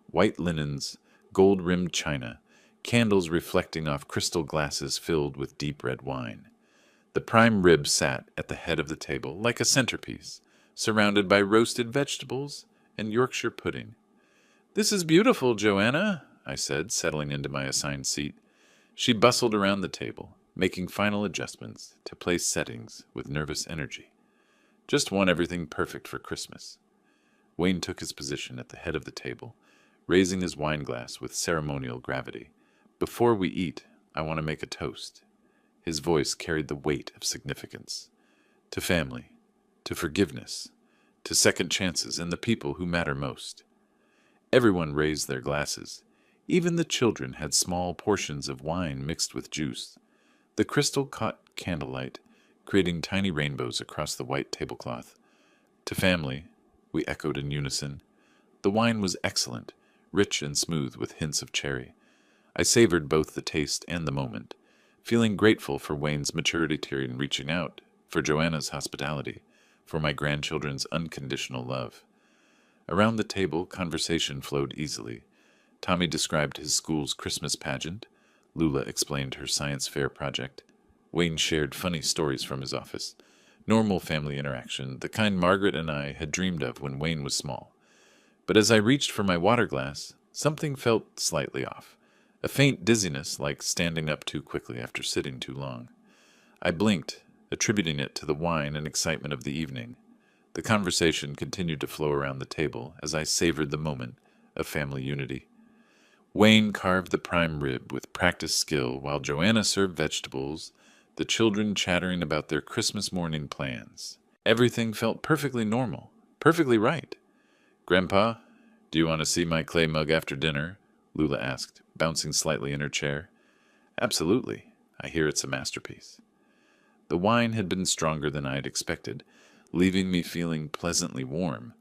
White linens, gold-rimmed china, candles reflecting off crystal glasses filled with deep red wine. The prime rib sat at the head of the table like a centerpiece, surrounded by roasted vegetables and Yorkshire pudding. "This is beautiful, Joanna," I said, settling into my assigned seat. She bustled around the table, making final adjustments to place settings with nervous energy. "Just want everything perfect for Christmas." Wayne took his position at the head of the table, raising his wine glass with ceremonial gravity. "Before we eat, I want to make a toast." His voice carried the weight of significance. "To family, to forgiveness, to second chances and the people who matter most." Everyone raised their glasses. Even the children had small portions of wine mixed with juice. The crystal caught candlelight, creating tiny rainbows across the white tablecloth. "To family," we echoed in unison. The wine was excellent, rich and smooth with hints of cherry. I savored both the taste and the moment, feeling grateful for Wayne's maturity in reaching out, for Joanna's hospitality, for my grandchildren's unconditional love. Around the table, conversation flowed easily. Tommy described his school's Christmas pageant. Lula explained her science fair project. Wayne shared funny stories from his office. Normal family interaction, the kind Margaret and I had dreamed of when Wayne was small. But as I reached for my water glass, something felt slightly off. A faint dizziness, like standing up too quickly after sitting too long. I blinked, attributing it to the wine and excitement of the evening. The conversation continued to flow around the table as I savored the moment of family unity. Wayne carved the prime rib with practiced skill while Joanna served vegetables, the children chattering about their Christmas morning plans. Everything felt perfectly normal, perfectly right. "Grandpa, do you want to see my clay mug after dinner?" Lula asked, bouncing slightly in her chair. "Absolutely. I hear it's a masterpiece." The wine had been stronger than I had expected, leaving me feeling pleasantly warm.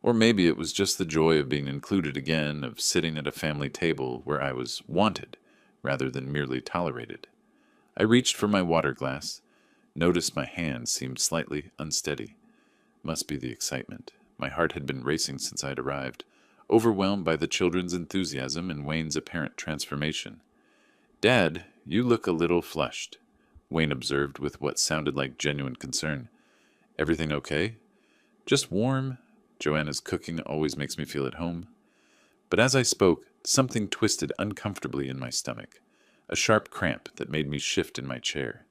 Or maybe it was just the joy of being included again, of sitting at a family table where I was wanted rather than merely tolerated. I reached for my water glass, noticed my hand seemed slightly unsteady. Must be the excitement. My heart had been racing since I'd arrived, overwhelmed by the children's enthusiasm and Wayne's apparent transformation. "Dad, you look a little flushed," Wayne observed with what sounded like genuine concern. "Everything okay?" "Just warm. Joanna's cooking always makes me feel at home." But as I spoke, something twisted uncomfortably in my stomach, a sharp cramp that made me shift in my chair.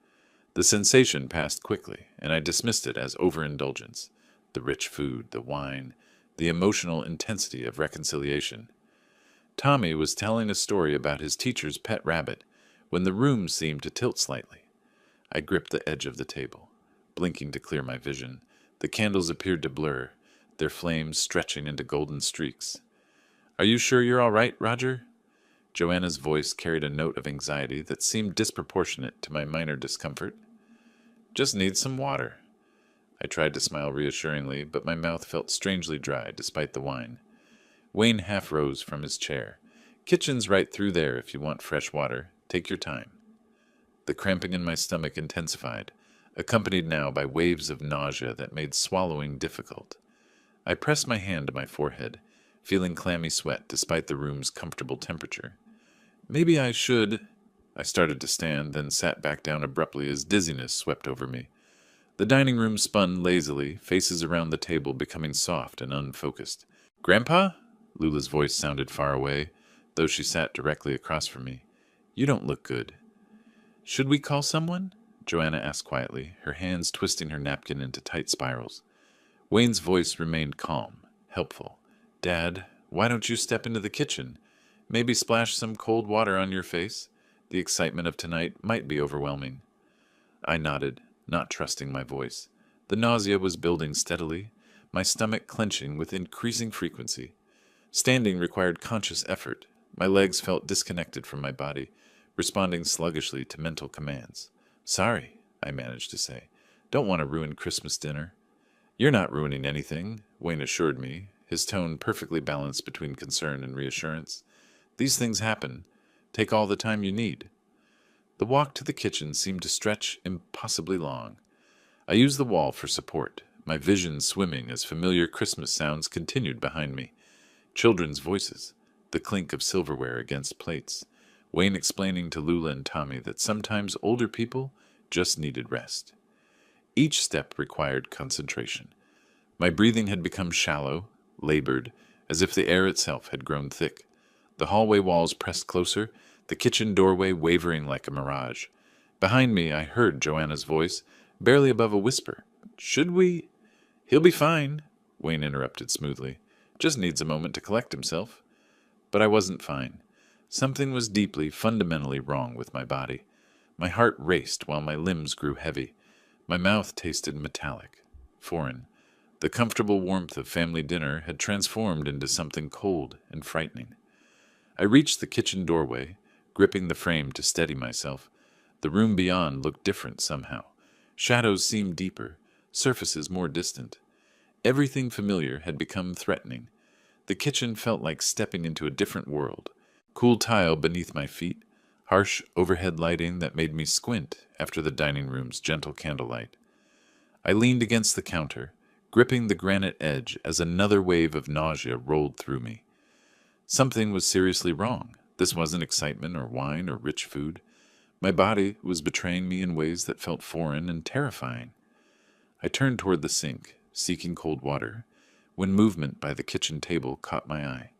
The sensation passed quickly, and I dismissed it as overindulgence. The rich food, the wine, the emotional intensity of reconciliation. Tommy was telling a story about his teacher's pet rabbit when the room seemed to tilt slightly. I gripped the edge of the table, blinking to clear my vision. The candles appeared to blur, their flames stretching into golden streaks. "Are you sure you're all right, Roger?" Joanna's voice carried a note of anxiety that seemed disproportionate to my minor discomfort. "Just need some water." I tried to smile reassuringly, but my mouth felt strangely dry despite the wine. Wayne half rose from his chair. "Kitchen's right through there if you want fresh water. Take your time." The cramping in my stomach intensified, accompanied now by waves of nausea that made swallowing difficult. I pressed my hand to my forehead, feeling clammy sweat despite the room's comfortable temperature. Maybe I should... I started to stand, then sat back down abruptly as dizziness swept over me. The dining room spun lazily, faces around the table becoming soft and unfocused. "Grandpa?" Lula's voice sounded far away, though she sat directly across from me. "You don't look good." "Should we call someone?" Joanna asked quietly, her hands twisting her napkin into tight spirals. Wayne's voice remained calm, helpful. "Dad, why don't you step into the kitchen? Maybe splash some cold water on your face? The excitement of tonight might be overwhelming." I nodded, not trusting my voice. The nausea was building steadily, my stomach clenching with increasing frequency. Standing required conscious effort. My legs felt disconnected from my body, responding sluggishly to mental commands. "Sorry," I managed to say. "Don't want to ruin Christmas dinner." "You're not ruining anything," Wayne assured me, his tone perfectly balanced between concern and reassurance. "These things happen. Take all the time you need." The walk to the kitchen seemed to stretch impossibly long. I used the wall for support, my vision swimming as familiar Christmas sounds continued behind me. Children's voices, the clink of silverware against plates, Wayne explaining to Lula and Tommy that sometimes older people just needed rest. Each step required concentration. My breathing had become shallow, labored, as if the air itself had grown thick. The hallway walls pressed closer, the kitchen doorway wavering like a mirage. Behind me, I heard Joanna's voice, barely above a whisper. "Should we—" "He'll be fine," Wayne interrupted smoothly. "Just needs a moment to collect himself." But I wasn't fine. Something was deeply, fundamentally wrong with my body. My heart raced while my limbs grew heavy. My mouth tasted metallic, foreign. The comfortable warmth of family dinner had transformed into something cold and frightening. I reached the kitchen doorway, gripping the frame to steady myself. The room beyond looked different somehow. Shadows seemed deeper, surfaces more distant. Everything familiar had become threatening. The kitchen felt like stepping into a different world. Cool tile beneath my feet, harsh overhead lighting that made me squint after the dining room's gentle candlelight. I leaned against the counter, gripping the granite edge as another wave of nausea rolled through me. Something was seriously wrong. This wasn't excitement or wine or rich food. My body was betraying me in ways that felt foreign and terrifying. I turned toward the sink, seeking cold water, when movement by the kitchen table caught my eye.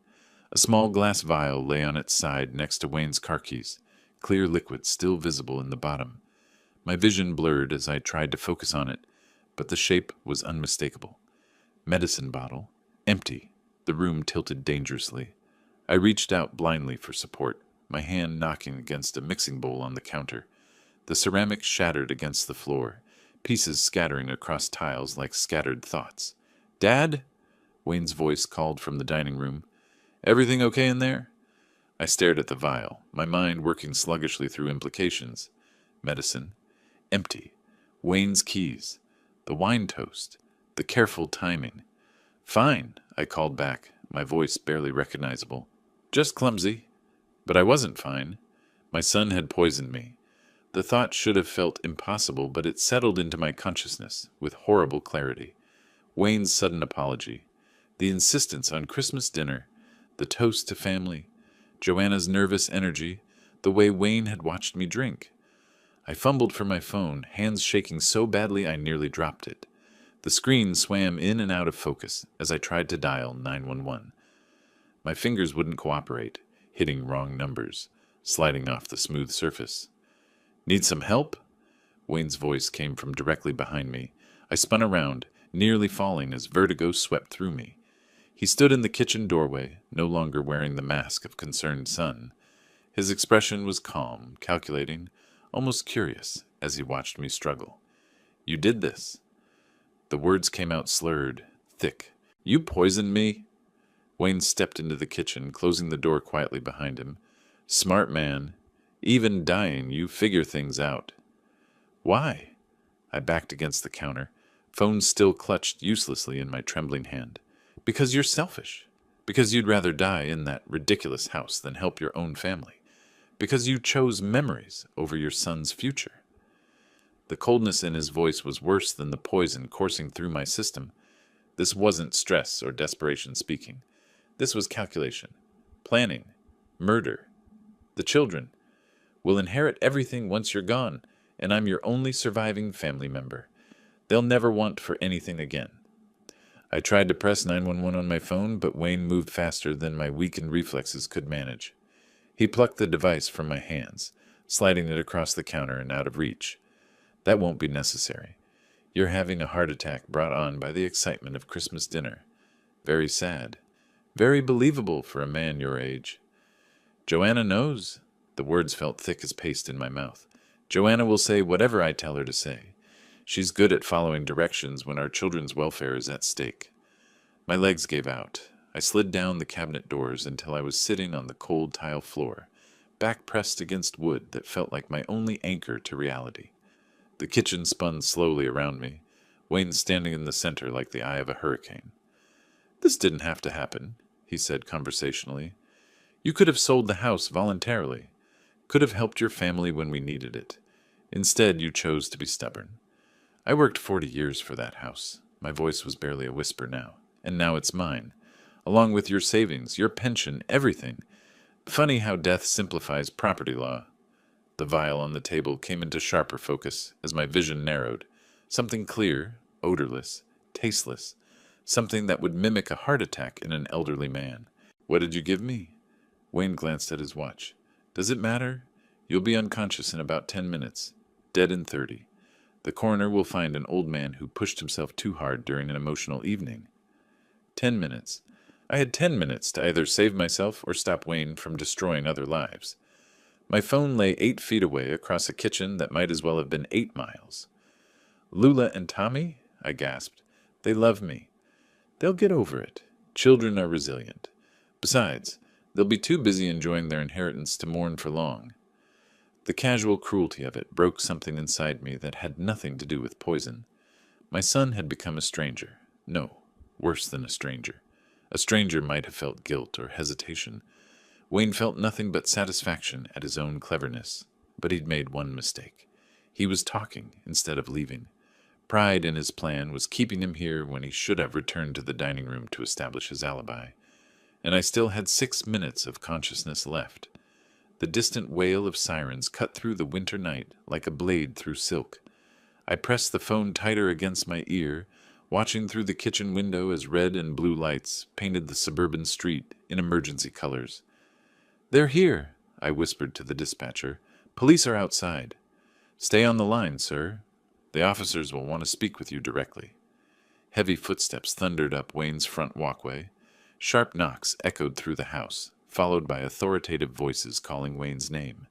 A small glass vial lay on its side next to Wayne's car keys, clear liquid still visible in the bottom. My vision blurred as I tried to focus on it, but the shape was unmistakable. Medicine bottle. Empty. The room tilted dangerously. I reached out blindly for support, my hand knocking against a mixing bowl on the counter. The ceramic shattered against the floor, pieces scattering across tiles like scattered thoughts. "Dad?" Wayne's voice called from the dining room. "Everything okay in there?" I stared at the vial, my mind working sluggishly through implications. Medicine. Empty. Wayne's keys. The wine toast. The careful timing. "Fine," I called back, my voice barely recognizable. "Just clumsy." But I wasn't fine. My son had poisoned me. The thought should have felt impossible, but it settled into my consciousness with horrible clarity. Wayne's sudden apology. The insistence on Christmas dinner. The toast to family. Joanna's nervous energy. The way Wayne had watched me drink. I fumbled for my phone, hands shaking so badly I nearly dropped it. The screen swam in and out of focus as I tried to dial 911. My fingers wouldn't cooperate, hitting wrong numbers, sliding off the smooth surface. "Need some help?" Wayne's voice came from directly behind me. I spun around, nearly falling as vertigo swept through me. He stood in the kitchen doorway, no longer wearing the mask of concerned son. His expression was calm, calculating, almost curious, as he watched me struggle. "You did this." The words came out slurred, thick. "You poisoned me?" Wayne stepped into the kitchen, closing the door quietly behind him. "Smart man. Even dying, you figure things out." "Why?" I backed against the counter, phone still clutched uselessly in my trembling hand. "Because you're selfish. Because you'd rather die in that ridiculous house than help your own family. Because you chose memories over your son's future." The coldness in his voice was worse than the poison coursing through my system. This wasn't stress or desperation speaking. This was calculation, planning, murder. The children will inherit everything once you're gone, and I'm your only surviving family member. They'll never want for anything again. I tried to press 911 on my phone, but Wayne moved faster than my weakened reflexes could manage. He plucked the device from my hands, sliding it across the counter and out of reach. "That won't be necessary. You're having a heart attack brought on by the excitement of Christmas dinner. Very sad. Very believable for a man your age." "Joanna knows." The words felt thick as paste in my mouth. "Joanna will say whatever I tell her to say. She's good at following directions when our children's welfare is at stake." My legs gave out. I slid down the cabinet doors until I was sitting on the cold tile floor, back pressed against wood that felt like my only anchor to reality. The kitchen spun slowly around me, Wayne standing in the center like the eye of a hurricane. "This didn't have to happen," he said conversationally. "You could have sold the house voluntarily. Could have helped your family when we needed it. Instead, you chose to be stubborn. I worked 40 years for that house." My voice was barely a whisper now. "And now it's mine. Along with your savings, your pension, everything. Funny how death simplifies property law." The vial on the table came into sharper focus as my vision narrowed. Something clear, odorless, tasteless. Something that would mimic a heart attack in an elderly man. "What did you give me?" Wayne glanced at his watch. "Does it matter? You'll be unconscious in about 10 minutes. Dead in 30. The coroner will find an old man who pushed himself too hard during an emotional evening." 10 minutes. I had 10 minutes to either save myself or stop Wayne from destroying other lives. My phone lay 8 feet away across a kitchen that might as well have been 8 miles. "Lula and Tommy?" I gasped. "They love me. They'll get over it. Children are resilient. Besides, they'll be too busy enjoying their inheritance to mourn for long." The casual cruelty of it broke something inside me that had nothing to do with poison. My son had become a stranger. No, worse than a stranger. A stranger might have felt guilt or hesitation. Wayne felt nothing but satisfaction at his own cleverness. But he'd made one mistake. He was talking instead of leaving. Pride in his plan was keeping him here when he should have returned to the dining room to establish his alibi. And I still had 6 minutes of consciousness left. The distant wail of sirens cut through the winter night like a blade through silk. I pressed the phone tighter against my ear, watching through the kitchen window as red and blue lights painted the suburban street in emergency colors. "They're here," I whispered to the dispatcher. "Police are outside." "Stay on the line, sir. The officers will want to speak with you directly." Heavy footsteps thundered up Wayne's front walkway. Sharp knocks echoed through the house, followed by authoritative voices calling Wayne's name.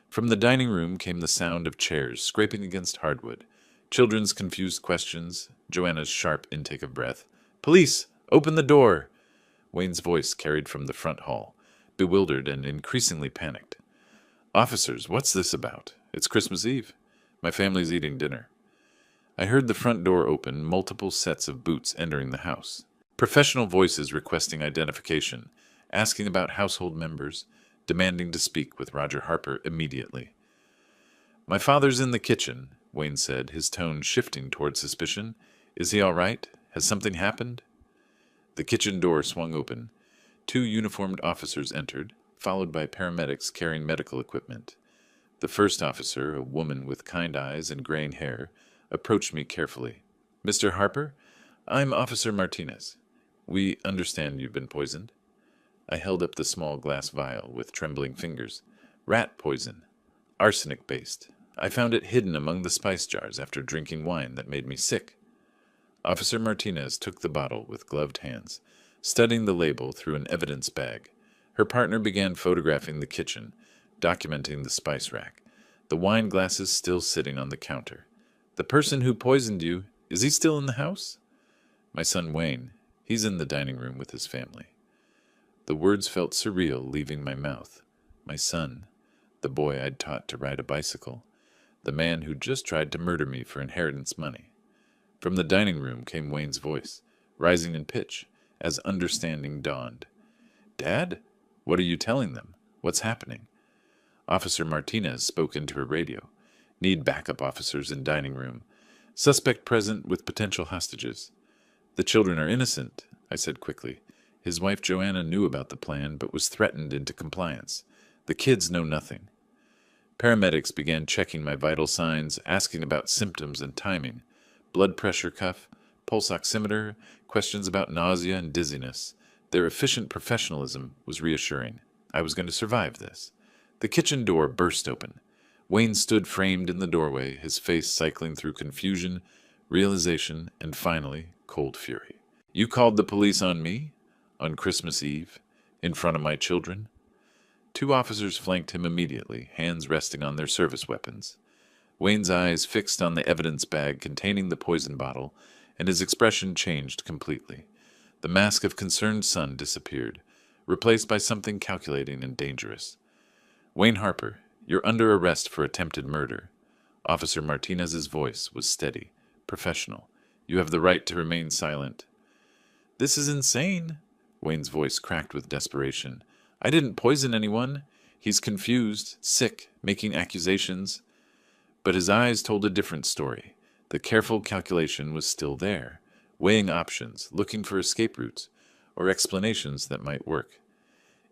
From the dining room came the sound of chairs scraping against hardwood, children's confused questions, Joanna's sharp intake of breath. "Police! Open the door!" Wayne's voice carried from the front hall, bewildered and increasingly panicked. "Officers, what's this about? It's Christmas Eve. My family's eating dinner." I heard the front door open, multiple sets of boots entering the house. Professional voices requesting identification, asking about household members, demanding to speak with Roger Harper immediately. "My father's in the kitchen," Wayne said, his tone shifting toward suspicion. "Is he all right? Has something happened?" The kitchen door swung open. 2 uniformed officers entered, followed by paramedics carrying medical equipment. The first officer, a woman with kind eyes and graying hair, approached me carefully. "Mr. Harper, I'm Officer Martinez. We understand you've been poisoned." I held up the small glass vial with trembling fingers. "Rat poison. Arsenic-based. I found it hidden among the spice jars after drinking wine that made me sick." Officer Martinez took the bottle with gloved hands, studying the label through an evidence bag. Her partner began photographing the kitchen, documenting the spice rack, the wine glasses still sitting on the counter. "The person who poisoned you, is he still in the house?" "My son Wayne. He's in the dining room with his family." The words felt surreal leaving my mouth. My son, the boy I'd taught to ride a bicycle, the man who just tried to murder me for inheritance money. From the dining room came Wayne's voice, rising in pitch, as understanding dawned. "Dad? What are you telling them? What's happening?" Officer Martinez spoke into her radio. "Need backup officers in dining room. Suspect present with potential hostages." "The children are innocent," I said quickly. His wife Joanna knew about the plan, but was threatened into compliance. "The kids know nothing." Paramedics began checking my vital signs, asking about symptoms and timing. Blood pressure cuff, pulse oximeter, questions about nausea and dizziness. Their efficient professionalism was reassuring. I was going to survive this. The kitchen door burst open. Wayne stood framed in the doorway, his face cycling through confusion, realization, and finally, cold fury. "You called the police on me? On Christmas Eve? In front of my children?" 2 officers flanked him immediately, hands resting on their service weapons. Wayne's eyes fixed on the evidence bag containing the poison bottle, and his expression changed completely. The mask of concerned son disappeared, replaced by something calculating and dangerous. "Wayne Harper, you're under arrest for attempted murder." Officer Martinez's voice was steady, professional. "You have the right to remain silent." "This is insane." Wayne's voice cracked with desperation. "I didn't poison anyone." He's confused, sick, making accusations. But his eyes told a different story. The careful calculation was still there, weighing options, looking for escape routes, or explanations that might work.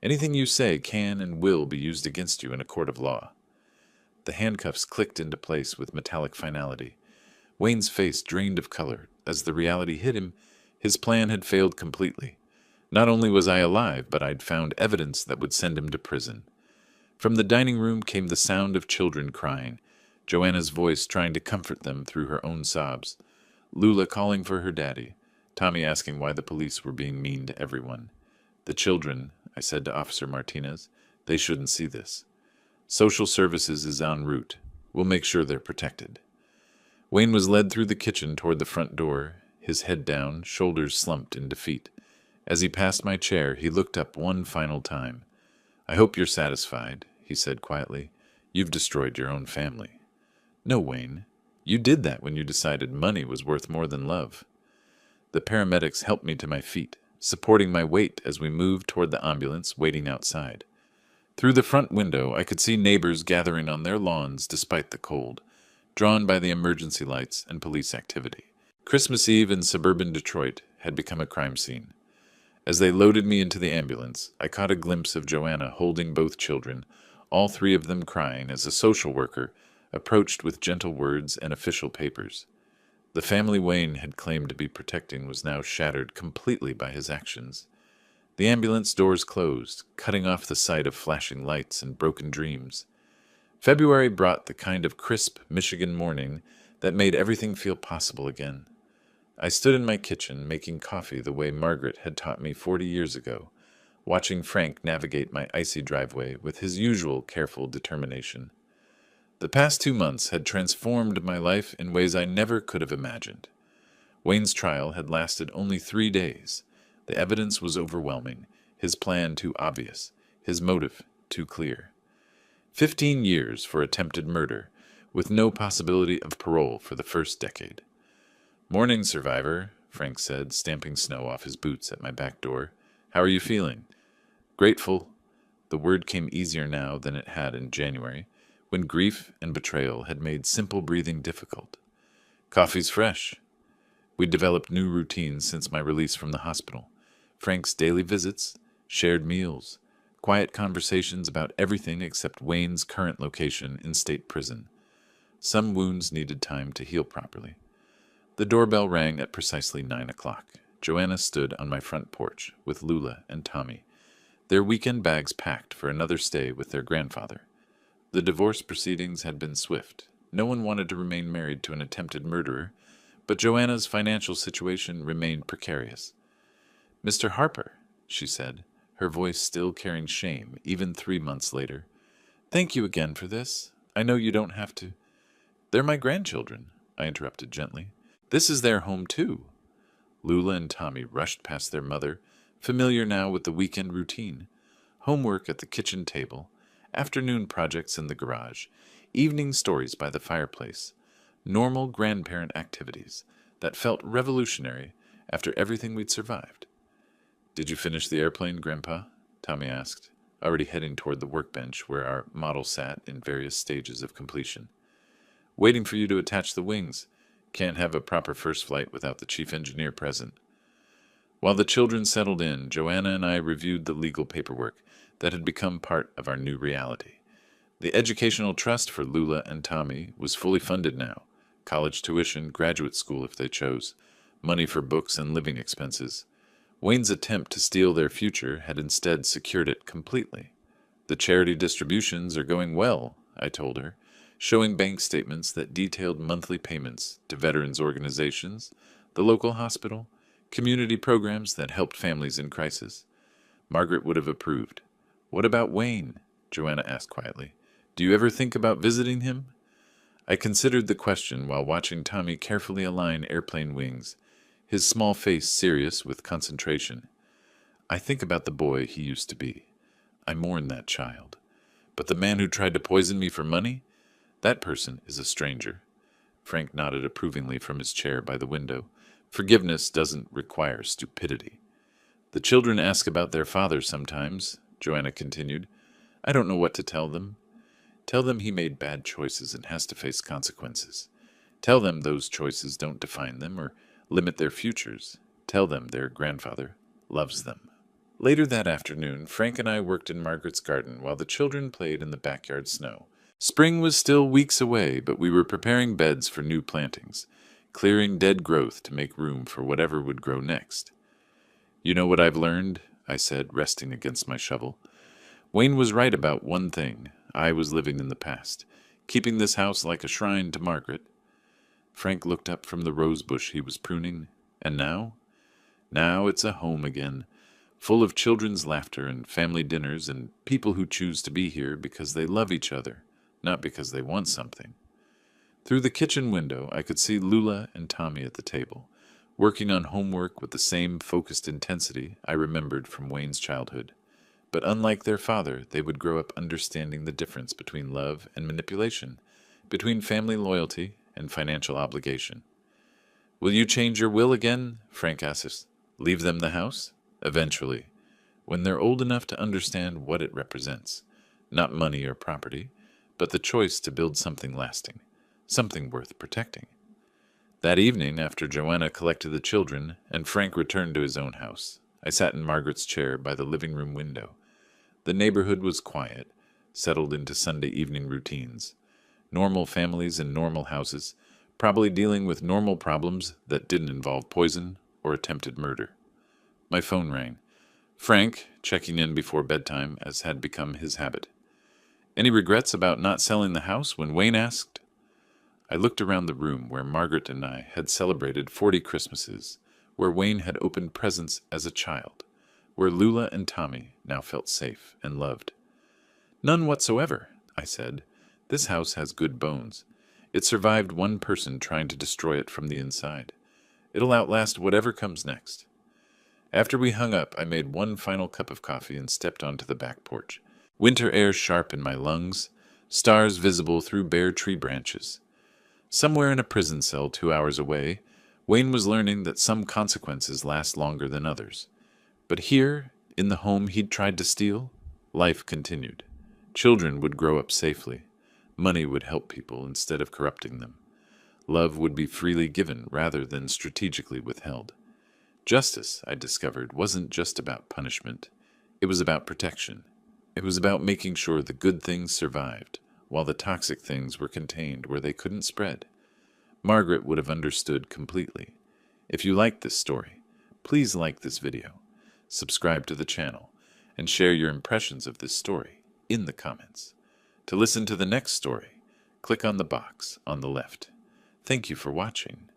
"Anything you say can and will be used against you in a court of law." The handcuffs clicked into place with metallic finality. Wayne's face drained of color. As the reality hit him, his plan had failed completely. Not only was I alive, but I'd found evidence that would send him to prison. From the dining room came the sound of children crying, Joanna's voice trying to comfort them through her own sobs, Lula calling for her daddy, Tommy asking why the police were being mean to everyone. "The children," I said to Officer Martinez, "they shouldn't see this. Social services is en route. We'll make sure they're protected." Wayne was led through the kitchen toward the front door, his head down, shoulders slumped in defeat. As he passed my chair, he looked up one final time. "I hope you're satisfied," he said quietly. "You've destroyed your own family." "No, Wayne. You did that when you decided money was worth more than love." The paramedics helped me to my feet, supporting my weight as we moved toward the ambulance waiting outside. Through the front window, I could see neighbors gathering on their lawns despite the cold, drawn by the emergency lights and police activity. Christmas Eve in suburban Detroit had become a crime scene. As they loaded me into the ambulance, I caught a glimpse of Joanna holding both children, all 3 of them crying, as a social worker approached with gentle words and official papers. The family Wayne had claimed to be protecting was now shattered completely by his actions. The ambulance doors closed, cutting off the sight of flashing lights and broken dreams. February brought the kind of crisp Michigan morning that made everything feel possible again. I stood in my kitchen making coffee the way Margaret had taught me 40 years ago, watching Frank navigate my icy driveway with his usual careful determination. The past 2 months had transformed my life in ways I never could have imagined. Wayne's trial had lasted only 3 days. The evidence was overwhelming, his plan too obvious, his motive too clear. 15 years for attempted murder, with no possibility of parole for the first decade. "Morning, survivor," Frank said, stamping snow off his boots at my back door. "How are you feeling?" "Grateful." The word came easier now than it had in January, when grief and betrayal had made simple breathing difficult. "Coffee's fresh." We'd developed new routines since my release from the hospital. Frank's daily visits, shared meals, quiet conversations about everything except Wayne's current location in state prison. Some wounds needed time to heal properly. The doorbell rang at precisely 9 o'clock. Joanna stood on my front porch with Lula and Tommy, their weekend bags packed for another stay with their grandfather. The divorce proceedings had been swift. No one wanted to remain married to an attempted murderer, but Joanna's financial situation remained precarious. "Mr. Harper," she said, her voice still carrying shame even 3 months later. "Thank you again for this. I know you don't have to—" "They're my grandchildren," I interrupted gently. "This is their home, too." Lula and Tommy rushed past their mother, familiar now with the weekend routine. Homework at the kitchen table, afternoon projects in the garage, evening stories by the fireplace, normal grandparent activities that felt revolutionary after everything we'd survived. "Did you finish the airplane, Grandpa?" Tommy asked, already heading toward the workbench where our model sat in various stages of completion. "Waiting for you to attach the wings. Can't have a proper first flight without the chief engineer present." While the children settled in, Joanna and I reviewed the legal paperwork that had become part of our new reality. The educational trust for Lula and Tommy was fully funded now. College tuition, graduate school if they chose, money for books and living expenses. Wayne's attempt to steal their future had instead secured it completely. "The charity distributions are going well," I told her, showing bank statements that detailed monthly payments to veterans organizations, the local hospital, community programs that helped families in crisis. Margaret would have approved. "What about Wayne?" Joanna asked quietly. "Do you ever think about visiting him?" I considered the question while watching Tommy carefully align airplane wings, his small face serious with concentration. "I think about the boy he used to be. I mourn that child. But the man who tried to poison me for money? That person is a stranger." Frank nodded approvingly from his chair by the window. "Forgiveness doesn't require stupidity." "The children ask about their father sometimes," Joanna continued. "I don't know what to tell them. Tell them he made bad choices and has to face consequences. Tell them those choices don't define them or limit their futures. Tell them their grandfather loves them." Later that afternoon, Frank and I worked in Margaret's garden while the children played in the backyard snow. Spring was still weeks away, but we were preparing beds for new plantings, clearing dead growth to make room for whatever would grow next. "You know what I've learned?" I said, resting against my shovel. "Wayne was right about one thing. I was living in the past, keeping this house like a shrine to Margaret." Frank looked up from the rose bush he was pruning. "And now?" "Now it's a home again, full of children's laughter and family dinners and people who choose to be here because they love each other, not because they want something." Through the kitchen window, I could see Lula and Tommy at the table, working on homework with the same focused intensity I remembered from Wayne's childhood. But unlike their father, they would grow up understanding the difference between love and manipulation, between family loyalty and financial obligation. "Will you change your will again?" Frank asked us. "Leave them the house?" "Eventually, when they're old enough to understand what it represents. Not money or property, but the choice to build something lasting, something worth protecting." That evening, after Joanna collected the children and Frank returned to his own house, I sat in Margaret's chair by the living room window. The neighborhood was quiet, settled into Sunday evening routines. Normal families in normal houses, probably dealing with normal problems that didn't involve poison or attempted murder. My phone rang. Frank, checking in before bedtime, as had become his habit. "Any regrets about not selling the house when Wayne asked?" I looked around the room where Margaret and I had celebrated 40 Christmases, where Wayne had opened presents as a child, where Lula and Tommy now felt safe and loved. "None whatsoever," I said. "This house has good bones. It survived one person trying to destroy it from the inside. It'll outlast whatever comes next." After we hung up, I made one final cup of coffee and stepped onto the back porch. Winter air sharp in my lungs, stars visible through bare tree branches. Somewhere in a prison cell 2 hours away, Wayne was learning that some consequences last longer than others. But here, in the home he'd tried to steal, life continued. Children would grow up safely. Money would help people instead of corrupting them. Love would be freely given rather than strategically withheld. Justice, I discovered, wasn't just about punishment. It was about protection. It was about making sure the good things survived, while the toxic things were contained where they couldn't spread. Margaret would have understood completely. If you like this story, please like this video, subscribe to the channel, and share your impressions of this story in the comments. To listen to the next story, click on the box on the left. Thank you for watching.